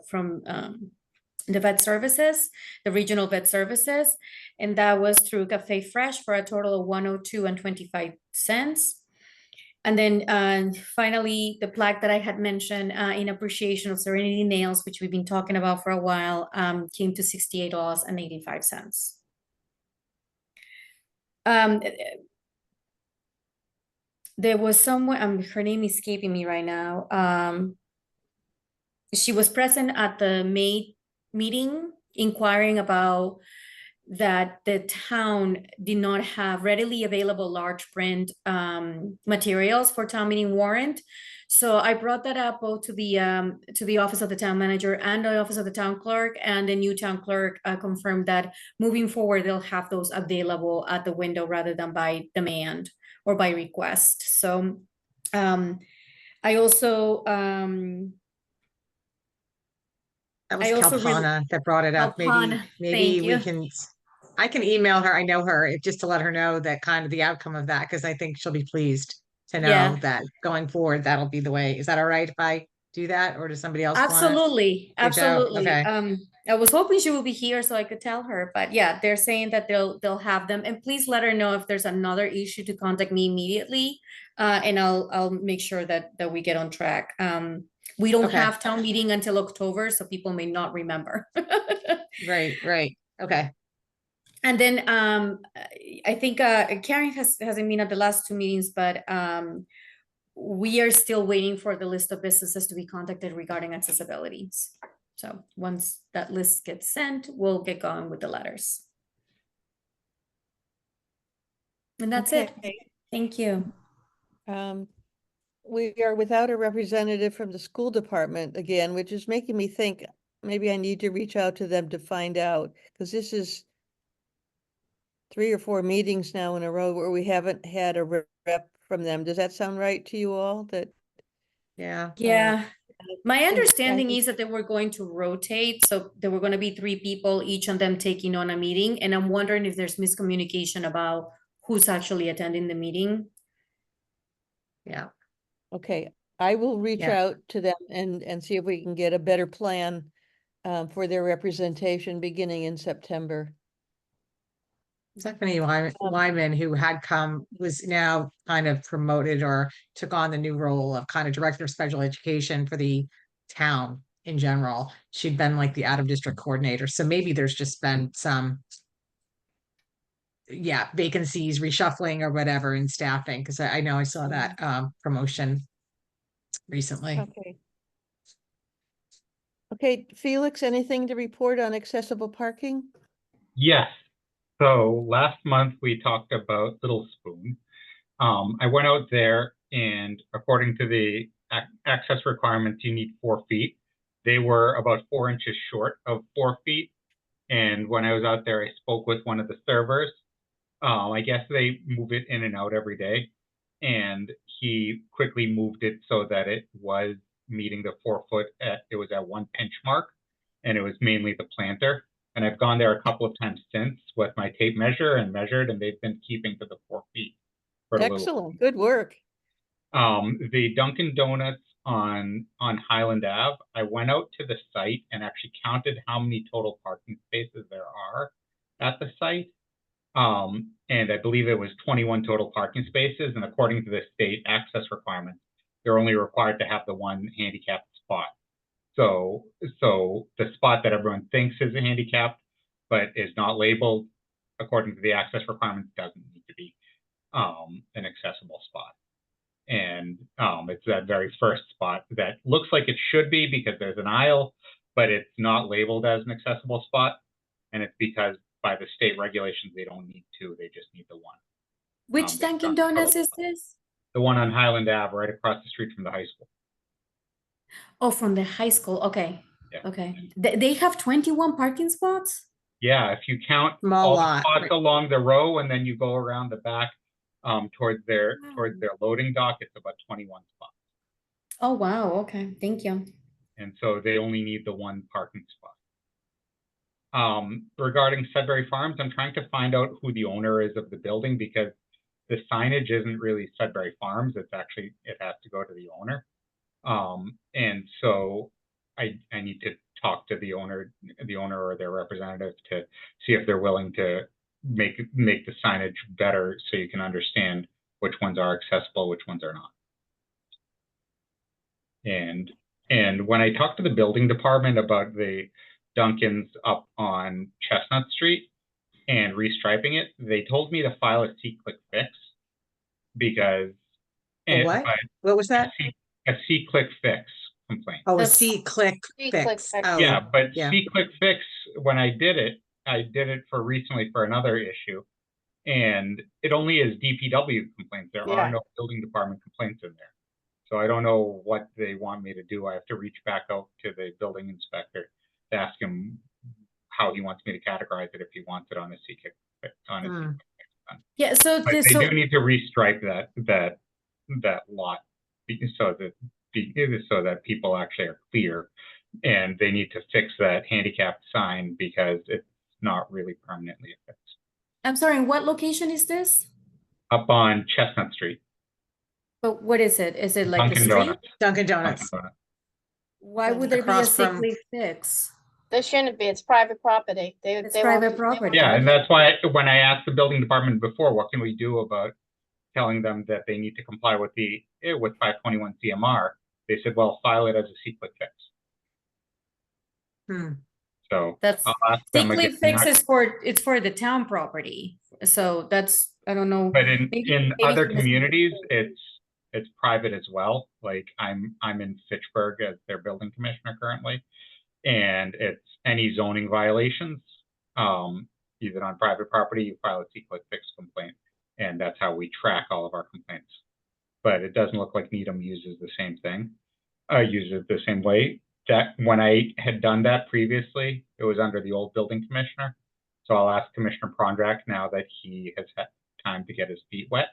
vet services, the regional vet services, and that was through Cafe Fresh for a total of 102.25. And then finally, the plaque that I had mentioned in appreciation of Serenity Nails, which we've been talking about for a while, came to $68.85. There was someone, her name is escaping me right now. She was present at the May meeting inquiring about that the town did not have readily available large print materials for town meeting warrant. So I brought that up both to the office of the town manager and the office of the town clerk, and the new town clerk confirmed that moving forward, they'll have those available at the window rather than by demand or by request. So I also That was I also really- Kalpana that brought it up. Kalpana, Maybe thank we you. can, I can email her. I know her, just to let her know that kind of the outcome of that, because I think she'll be pleased to know Yeah. that going forward, that'll be the way. Is that all right if I do that, or does somebody else want to? Absolutely, reach out? absolutely. Okay. I was hoping she would be here so I could tell her, but yeah, they're saying that they'll have them. And please let her know if there's another issue to contact me immediately. And I'll make sure that we get on track. We don't Okay. have town meeting until October, so people may not remember. Right. Okay. And then I think Karen hasn't been at the last two meetings, but we are still waiting for the list of businesses to be contacted regarding accessibilities. So once that list gets sent, we'll get going with the letters. And that's it. Thank you. We are without a representative from the school department again, which is making me think maybe I need to reach out to them to find out, because this is 3 or 4 meetings now in a row where we haven't had a rep from them. Does that sound right to you all? That Yeah. Yeah. My think- understanding is that they were going to rotate, so there were going to be 3 people, each of them taking on a meeting, and I'm wondering if there's miscommunication about who's actually attending the meeting. Yeah. Okay, I will reach Yeah. out to them and see if we can get a better plan for their representation beginning in September. Stephanie Wyman, who had come, was now kind of promoted or took on the new role of kind of director of special education for the town in general. She'd been like the out of district coordinator. So maybe there's just been some, yeah, vacancies, reshuffling or whatever in staffing. Cause I know I saw that promotion recently. Okay. Okay, Felix, anything to report on accessible parking? Yes. So last month we talked about Little Spoon. I went out there, and according to the access requirements, you need 4 feet. They were about 4 inches short of 4 feet. And when I was out there, I spoke with one of the servers. I guess they move it in and out every day. And he quickly moved it so that it was meeting the 4 foot it was at 1 pinch mark, and it was mainly the planter. And I've gone there a couple of times since with my tape measure and measured, and they've been keeping to the 4 feet. For Excellent, good work. The Dunkin' Donuts on Highland Ave, I went out to the site and actually counted how many total parking spaces there are at the site. And I believe it was 21 total parking spaces. And according to the state access requirements, they're only required to have the 1 handicapped spot. So the spot that everyone thinks is a handicapped, but is not labeled according to the access requirements, doesn't need to be an accessible spot. And it's that very first spot that looks like it should be because there's an aisle, but it's not labeled as an accessible spot. And it's because by the state regulations, they don't need 2, they just need the 1. Which Dunkin' Donuts is this? The one on Highland Ave, right across the street from the high school. Oh, from the high school. Okay. Yeah. Okay. They have 21 parking spots? Yeah, if you count Small all lot, the spots right. along the row and then you go around the back towards their loading dock. It's about 21 spots. Oh, wow. Okay. Thank you. And so they only need the one parking spot. Regarding Sudbury Farms, I'm trying to find out who the owner is of the building, because the signage isn't really Sudbury Farms. It's actually, it has to go to the owner. And so I need to talk to the owner or their representative to see if they're willing to make the signage better, so you can understand which ones are accessible, which ones are not. And when I talked to the building department about the Dunkin's up on Chestnut Street and restriping it, they told me to file a C-click fix, because What? What was that? a C-click fix complaint. Oh, a That's- C-click C-click fix. fix. Oh, Yeah, but yeah. C-click fix, when I did it for recently for another issue, and it only is DPW complaints. There are Yeah. no building department complaints in there. So I don't know what they want me to do. I have to reach back out to the building inspector to ask him how he wants me to categorize it, if he wants it on a C-click on a Hmm. C-click fix. Yeah. So But this, they so do need to restripe that lot, so that people actually are clear, and they need to fix that handicap sign, because it's not really permanently affixed. I'm sorry, what location is this? Up on Chestnut Street, But what is it? Is it like a Dunkin' street? Donuts. Dunkin' Dunkin' Donuts. Donuts. Why would there be a Across from- C-click fix? There shouldn't be, it's private property. It's They private won't- property. Yeah, and that's why when I asked the building department before, what can we do about telling them that they need to comply with with 521 CMR, they said, well, file it as a C-click fix. Hmm. So I'll ask them C-click again. fix is it's for the town property. So that's, I don't know. But in maybe other he was- communities, it's private as well. Like I'm in Fitchburg as their building commissioner currently, and it's any zoning violations, either on private property, you file a C-click fix complaint, and that's how we track all of our complaints. But it doesn't look like Needham uses the same thing, uses it the same way. That when I had done that previously, it was under the old building commissioner. So I'll ask Commissioner Prondrack now that he has had time to get his feet wet.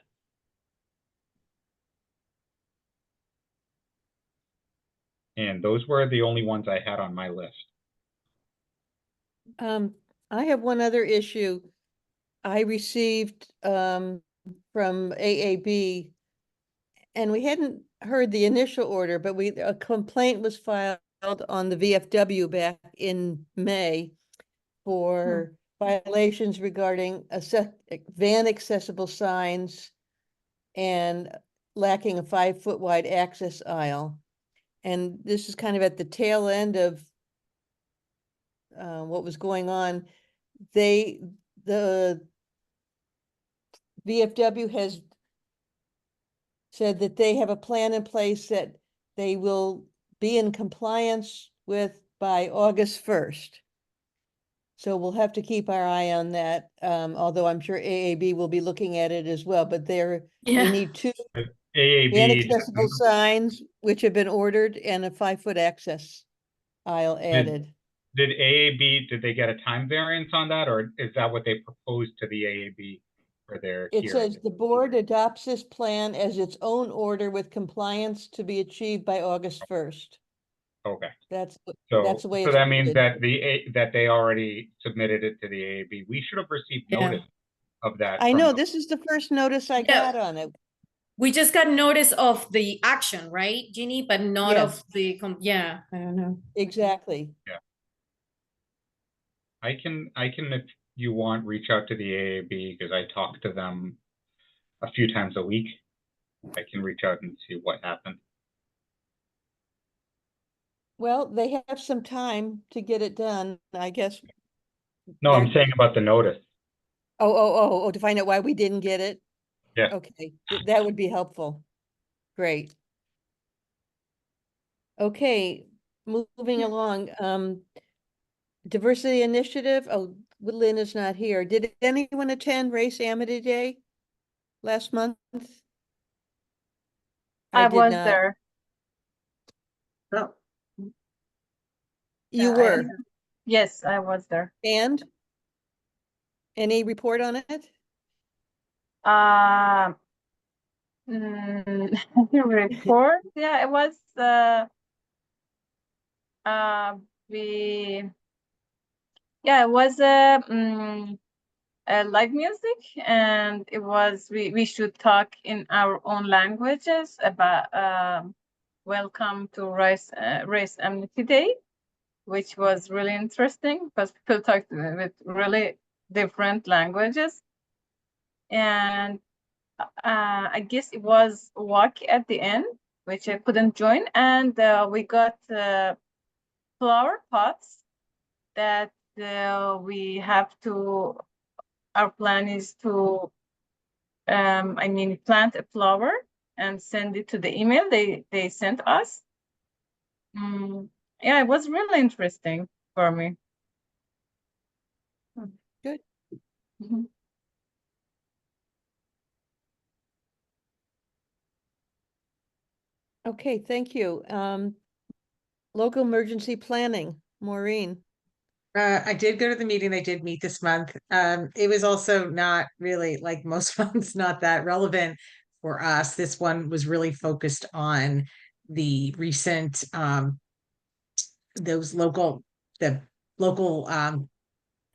And those were the only ones I had on my list. I have one other issue. I received, from AAB, and we hadn't heard the initial order, but a complaint was filed on the VFW back in May for violations regarding van accessible signs and lacking a 5-foot wide access aisle. And this is kind of at the tail end of what was going on. The VFW has said that they have a plan in place that they will be in compliance with by August 1st. So we'll have to keep our eye on that, although I'm sure AAB will be looking at it as well, but they need 2 AAB, inaccessible signs, which have been ordered, and a 5-foot access aisle added. did AAB, did they get a time variance on that, or is that what they proposed to the AAB for their It hearing? says the board adopts this plan as its own order with compliance to be achieved by August 1st. Okay, That's so the way so it's that means worded. that they already submitted it to the AAB. We should have received Yeah. notice of that. I from know, the- this is the first notice I Yeah. got on it. We just got notice of the action, right, Jeannie, but not Yes. of the, yeah, I don't know. Exactly. I can, if you want, reach out to the AAB, because I talk to them a few times a week. I can reach out and see what happened. Well, they have some time to get it done, I guess. No, I'm They're- saying about the notice. Oh, to find out why we didn't get it? Yeah. Okay, that would be helpful. Great. Okay, moving along, diversity initiative, oh, Lynn is not here. Did anyone attend Race Amity Day last month? I did was not. there. Oh, You Yeah, were, Yes, I was there. and? Any report on it? report. Yeah, it was we yeah, it was live music, and it was we should talk in our own languages about welcome to Race Amnesty Day, which was really interesting because people talked with really different languages. And I guess it was walk at the end, which I couldn't join, and we got flower pots that we have to. Our plan is to, plant a flower and send it to the email they sent us. Yeah, it was really interesting for me. Good. Mhm. Okay, thank you. Local emergency planning, Maureen. I did go to the meeting. They did meet this month. It was also not really, like most months, not that relevant for us. This one was really focused on the recent the local The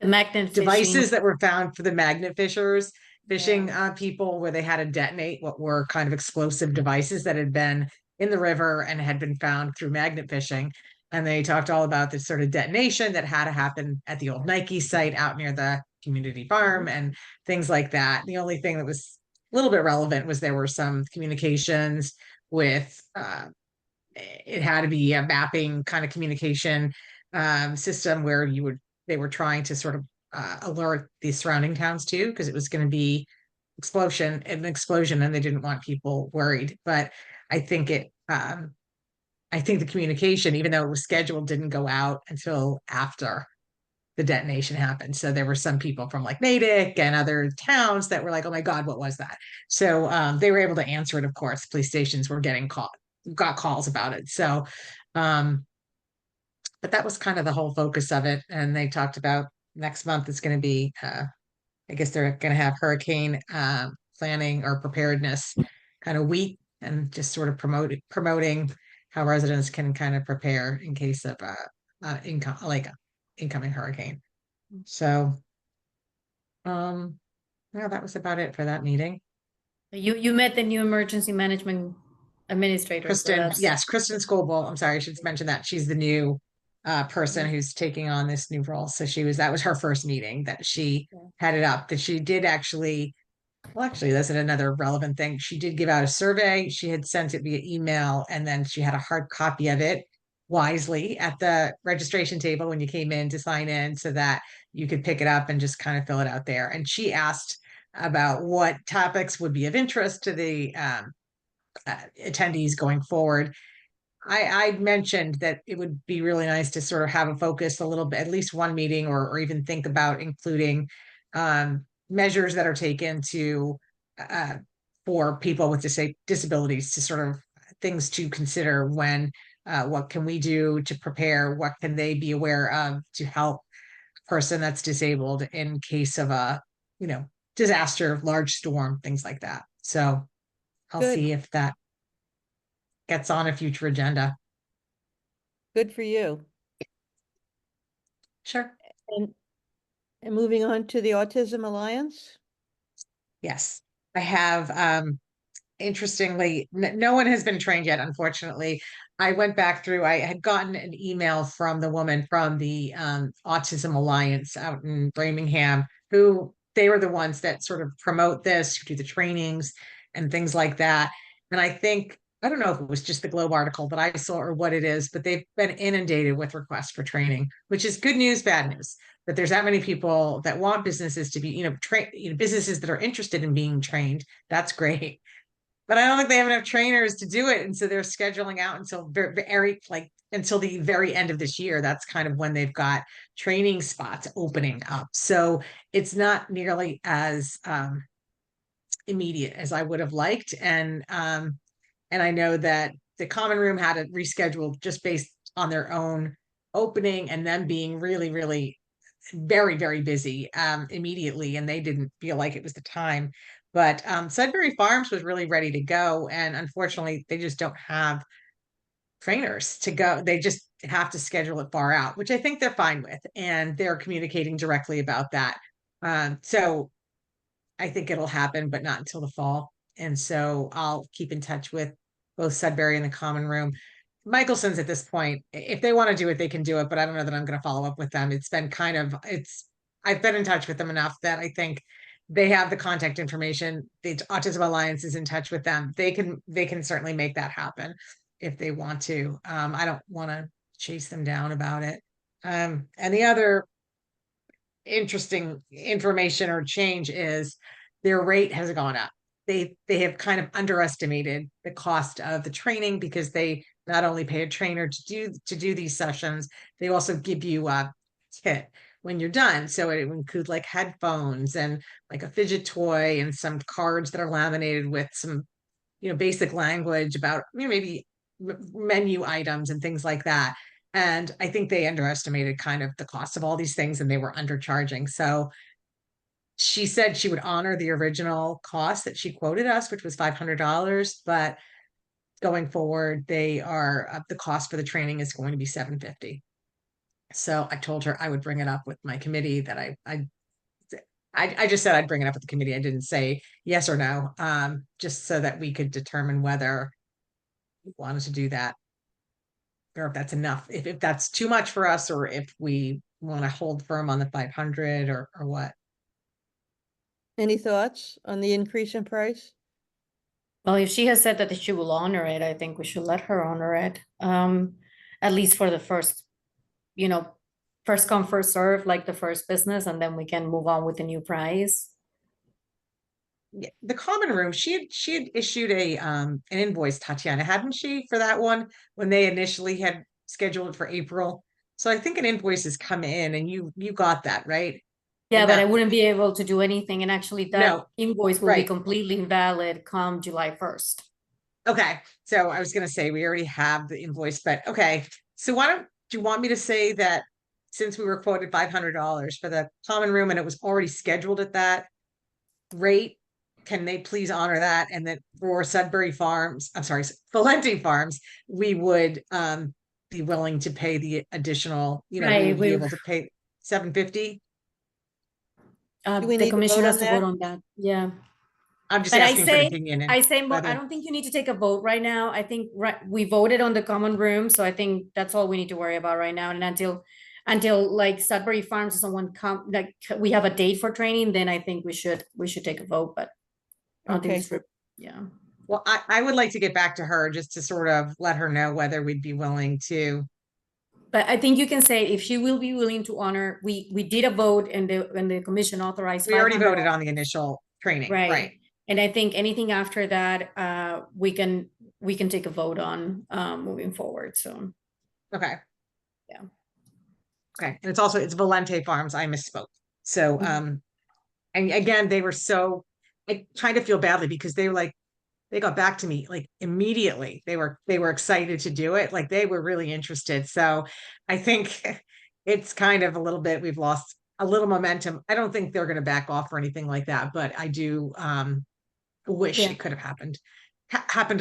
magnet devices fishing. that were found for the magnet fishing Yeah. people, where they had to detonate what were kind of explosive devices that had been in the river and had been found through magnet fishing. And they talked all about this sort of detonation that had to happen at the old Nike site out near the community farm and things like that. The only thing that was a little bit relevant was there were some communications with it had to be a mapping kind of communication system where they were trying to sort of alert the surrounding towns too, because it was going to be an explosion, and they didn't want people worried. But I think I think the communication, even though it was scheduled, didn't go out until after the detonation happened. So there were some people from like Natick and other towns that were like, "Oh my God, what was that?" So they were able to answer it. Of course, police stations were got calls about it. So, but that was kind of the whole focus of it. And they talked about next month is going to be, I guess they're going to have hurricane planning or preparedness kind of week, and just sort of promoting how residents can kind of prepare in case of incoming hurricane. So, yeah, that was about it for that meeting. You met the new emergency management administrator. So Kristen, that's yes, Kristen Scoble. I'm sorry, I should mention that she's the new person who's taking on this new role. So that was her first meeting that she headed up. That she did actually, well, actually, that's another relevant thing. She did give out a survey. She had sent it via email, and then she had a hard copy of it wisely at the registration table when you came in to sign in, so that you could pick it up and just kind of fill it out there. And she asked about what topics would be of interest to the attendees going forward. I mentioned that it would be really nice to sort of have a focus a little bit, at least one meeting, or even think about including measures that are taken to for people with disabilities, to sort of things to consider when what can we do to prepare, what can they be aware of to help a person that's disabled in case of a disaster, large storm, things like that. So I'll Good. see if that gets on a future agenda. Good for you. Sure. And moving on to the Autism Alliance. Yes, I have. Interestingly, no one has been trained yet, unfortunately. I went back through, I had gotten an email from the woman from the Autism Alliance out in Birmingham, who they were the ones that sort of promote this, do the trainings and things like that. And I think, I don't know if it was just the Globe article that I saw or what it is, but they've been inundated with requests for training, which is good news, bad news. That there's that many people that want businesses to be, businesses that are interested in being trained. That's great. But I don't think they have enough trainers to do it. And so they're scheduling out until until the very end of this year. That's kind of when they've got training spots opening up. So it's not nearly as immediate as I would have liked. And I know that the common room had to reschedule just based on their own opening and them being really, really very, very busy immediately, and they didn't feel like it was the time. But Sudbury Farms was really ready to go, and unfortunately, they just don't have trainers to go. They just have to schedule it far out, which I think they're fine with, and they're communicating directly about that. So I think it'll happen, but not until the fall. And so I'll keep in touch with both Sudbury and the Common Room. Michelson's at this point, if they want to do it, they can do it, but I don't know that I'm going to follow up with them. It's been I've been in touch with them enough that I think they have the contact information. The Autism Alliance is in touch with them. They can certainly make that happen if they want to. I don't want to chase them down about it. And the other interesting information or change is their rate has gone up. They have kind of underestimated the cost of the training because they not only pay a trainer to do these sessions, they also give you a kit when you're done. So it would include like headphones and like a fidget toy and some cards that are laminated with some, basic language about, maybe menu items and things like that. And I think they underestimated kind of the cost of all these things and they were undercharging. So she said she would honor the original cost that she quoted us, which was $500, but going forward, they are the cost for the training is going to be $750. So I told her I would bring it up with my committee that I just said I'd bring it up with the committee. I didn't say yes or no, just so that we could determine whether we wanted to do that or if that's enough, if that's too much for us, or if we want to hold firm on the 500 or what. Any thoughts on the increase in price? Well, if she has said that she will honor it, I think we should let her honor it. At least for the first, first come, first serve, like the first business, and then we can move on with the new price. Yeah, the Common Room, she had issued an invoice, Tatiana, hadn't she, for that one when they initially had scheduled it for April? So I think an invoice has come in and you got that, right? Yeah, And but I that- wouldn't be able to do anything, and actually that No, invoice will be right. completely invalid come July 1st. Okay, so I was gonna say we already have the invoice, but okay. So do you want me to say that since we were quoted $500 for the Common Room and it was already scheduled at that rate, can they please honor that? And then for Sudbury Farms, I'm sorry, Valenti Farms, we would be willing to pay the additional, we Right, would be able to pay $750. Do we The need to commission vote has on to that? vote on that, yeah. I'm just But asking for an opinion. And I say, I whether- don't think you need to take a vote right now. I think we voted on the Common Room, so I think that's all we need to worry about right now. And until like Sudbury Farms or someone come, like we have a date for training, then I think we should take a vote, but I don't think Okay. it's, yeah. Well, I would like to get back to her just to sort of let her know whether we'd be willing to. But I think you can say if she will be willing to honor, we did a vote and the commission authorized. We already $500. voted on the initial training, right? And I think anything after that, we can take a vote on moving forward. So Okay. Yeah. Okay. And it's Valenti Farms. I misspoke. So and again, I kind of feel badly because they got back to me like immediately. They were excited to do it. Like they were really interested. So I think it's kind of a little bit, we've lost a little momentum. I don't think they're going to back off or anything like that, but I do wish it could have happened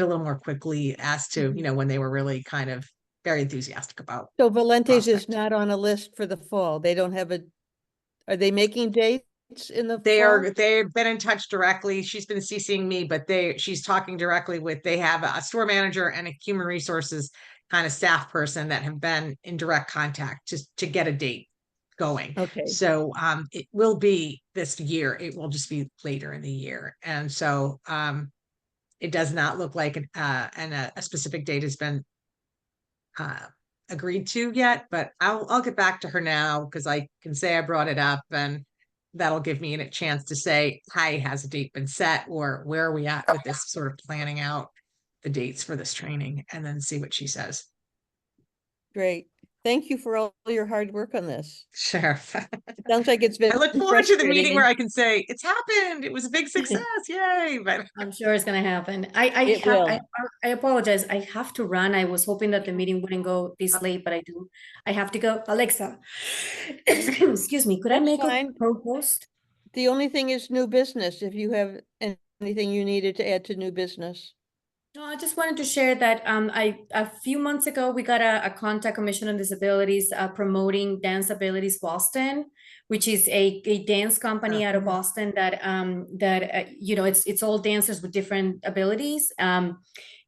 a little more quickly as to, when they were really kind of very enthusiastic about. So Valenti's is prospect. not on a list for the fall. They don't have are they making dates in the fall? They've been in touch directly. She's been CCing me, but she's talking directly they have a store manager and a human resources kind of staff person that have been in direct contact just to get a date going. Okay. So it will be this year. It will just be later in the year. And so it does not look like a specific date has been agreed to yet, but I'll get back to her now because I can say I brought it up and that'll give me a chance to say, hi, has a date been set, or where are we at with this sort of planning out the dates for this training, and then see what she says. Great. Thank you for all your hard work on this. Sure. It sounds like it's been I look forward to the meeting frustrating. where I can say it's happened. It was a big success. Yay. But I'm sure it's gonna happen. It will. I apologize. I have to run. I was hoping that the meeting wouldn't go this late, but I have to go. Alexa, excuse me, could I That's make fine. a proposed? The only thing is new business, if you have anything you needed to add to new business. No, I just wanted to share that a few months ago we got a contact Commission on Disabilities promoting Dance Abilities Boston, which is a dance company out of Boston that you know, it's all dancers with different abilities.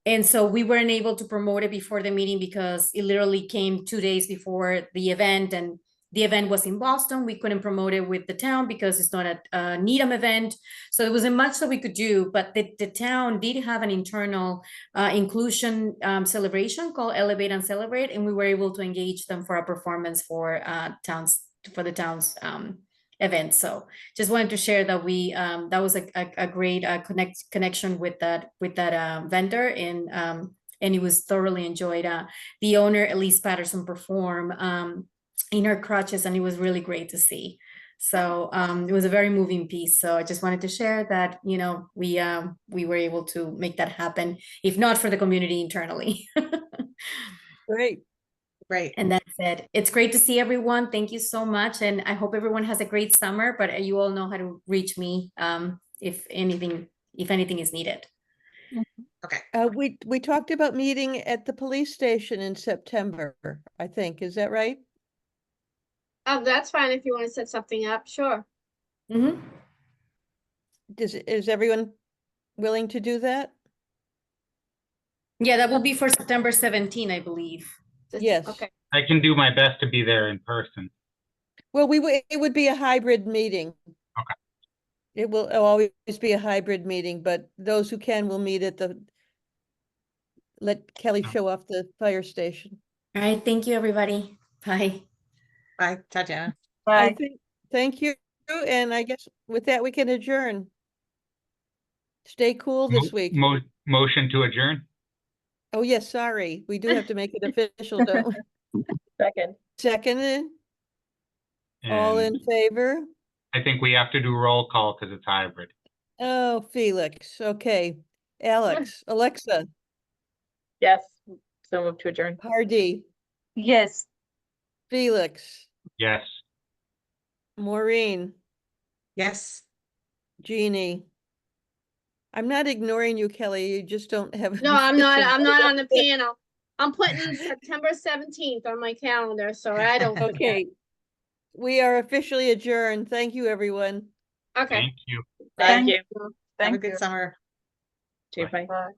And so we weren't able to promote it before the meeting because it literally came 2 days before the event, and the event was in Boston. We couldn't promote it with the town because it's not a Needham event. So there wasn't much that we could do, but the town did have an internal inclusion celebration called Elevate and Celebrate, and we were able to engage them for a performance for the town's event. So just wanted to share that we that was a great connection with that vendor, and it was thoroughly enjoyed. The owner, Elise Patterson, perform in her crutches, and it was really great to see. So it was a very moving piece. So I just wanted to share that, you know, we were able to make that happen, if not for the community internally. Great. Great. And that's it. It's great to see everyone. Thank you so much. And I hope everyone has a great summer, but you all know how to reach me if anything is needed. Okay. We talked about meeting at the police station in September, I think. Is that right? Oh, that's fine if you want to set something up, sure. Mm-hmm. Is everyone willing to do that? Yeah, that will be for September 17, I believe. Yes. Okay. I can do my best to be there in person. Well, it would be a hybrid meeting. Okay. It will always be a hybrid meeting, but those who can will meet at let Kelly show off the fire station. All right. Thank you, everybody. Bye. Bye, Tatiana. I think, thank you. And I guess with that, we can adjourn. Stay cool this week. Motion to adjourn. Oh, yes, sorry. We do have to make it official, don't we? Second. Seconded. All And in favor? I think we have to do roll call because it's hybrid. Oh, Felix. Okay. Alex, Alexa, Yes. So move to adjourn. Hardy, Yes. Felix, Yes. Maureen, Yes. Jeannie. I'm not ignoring you, Kelly. You just don't have. No, I'm not on the panel. I'm putting September 17th on my calendar, so I don't forget. Okay. We are officially adjourned. Thank you, everyone. Okay. Thank you. Thank you. Have a Thank good you. summer. Bye. Bye.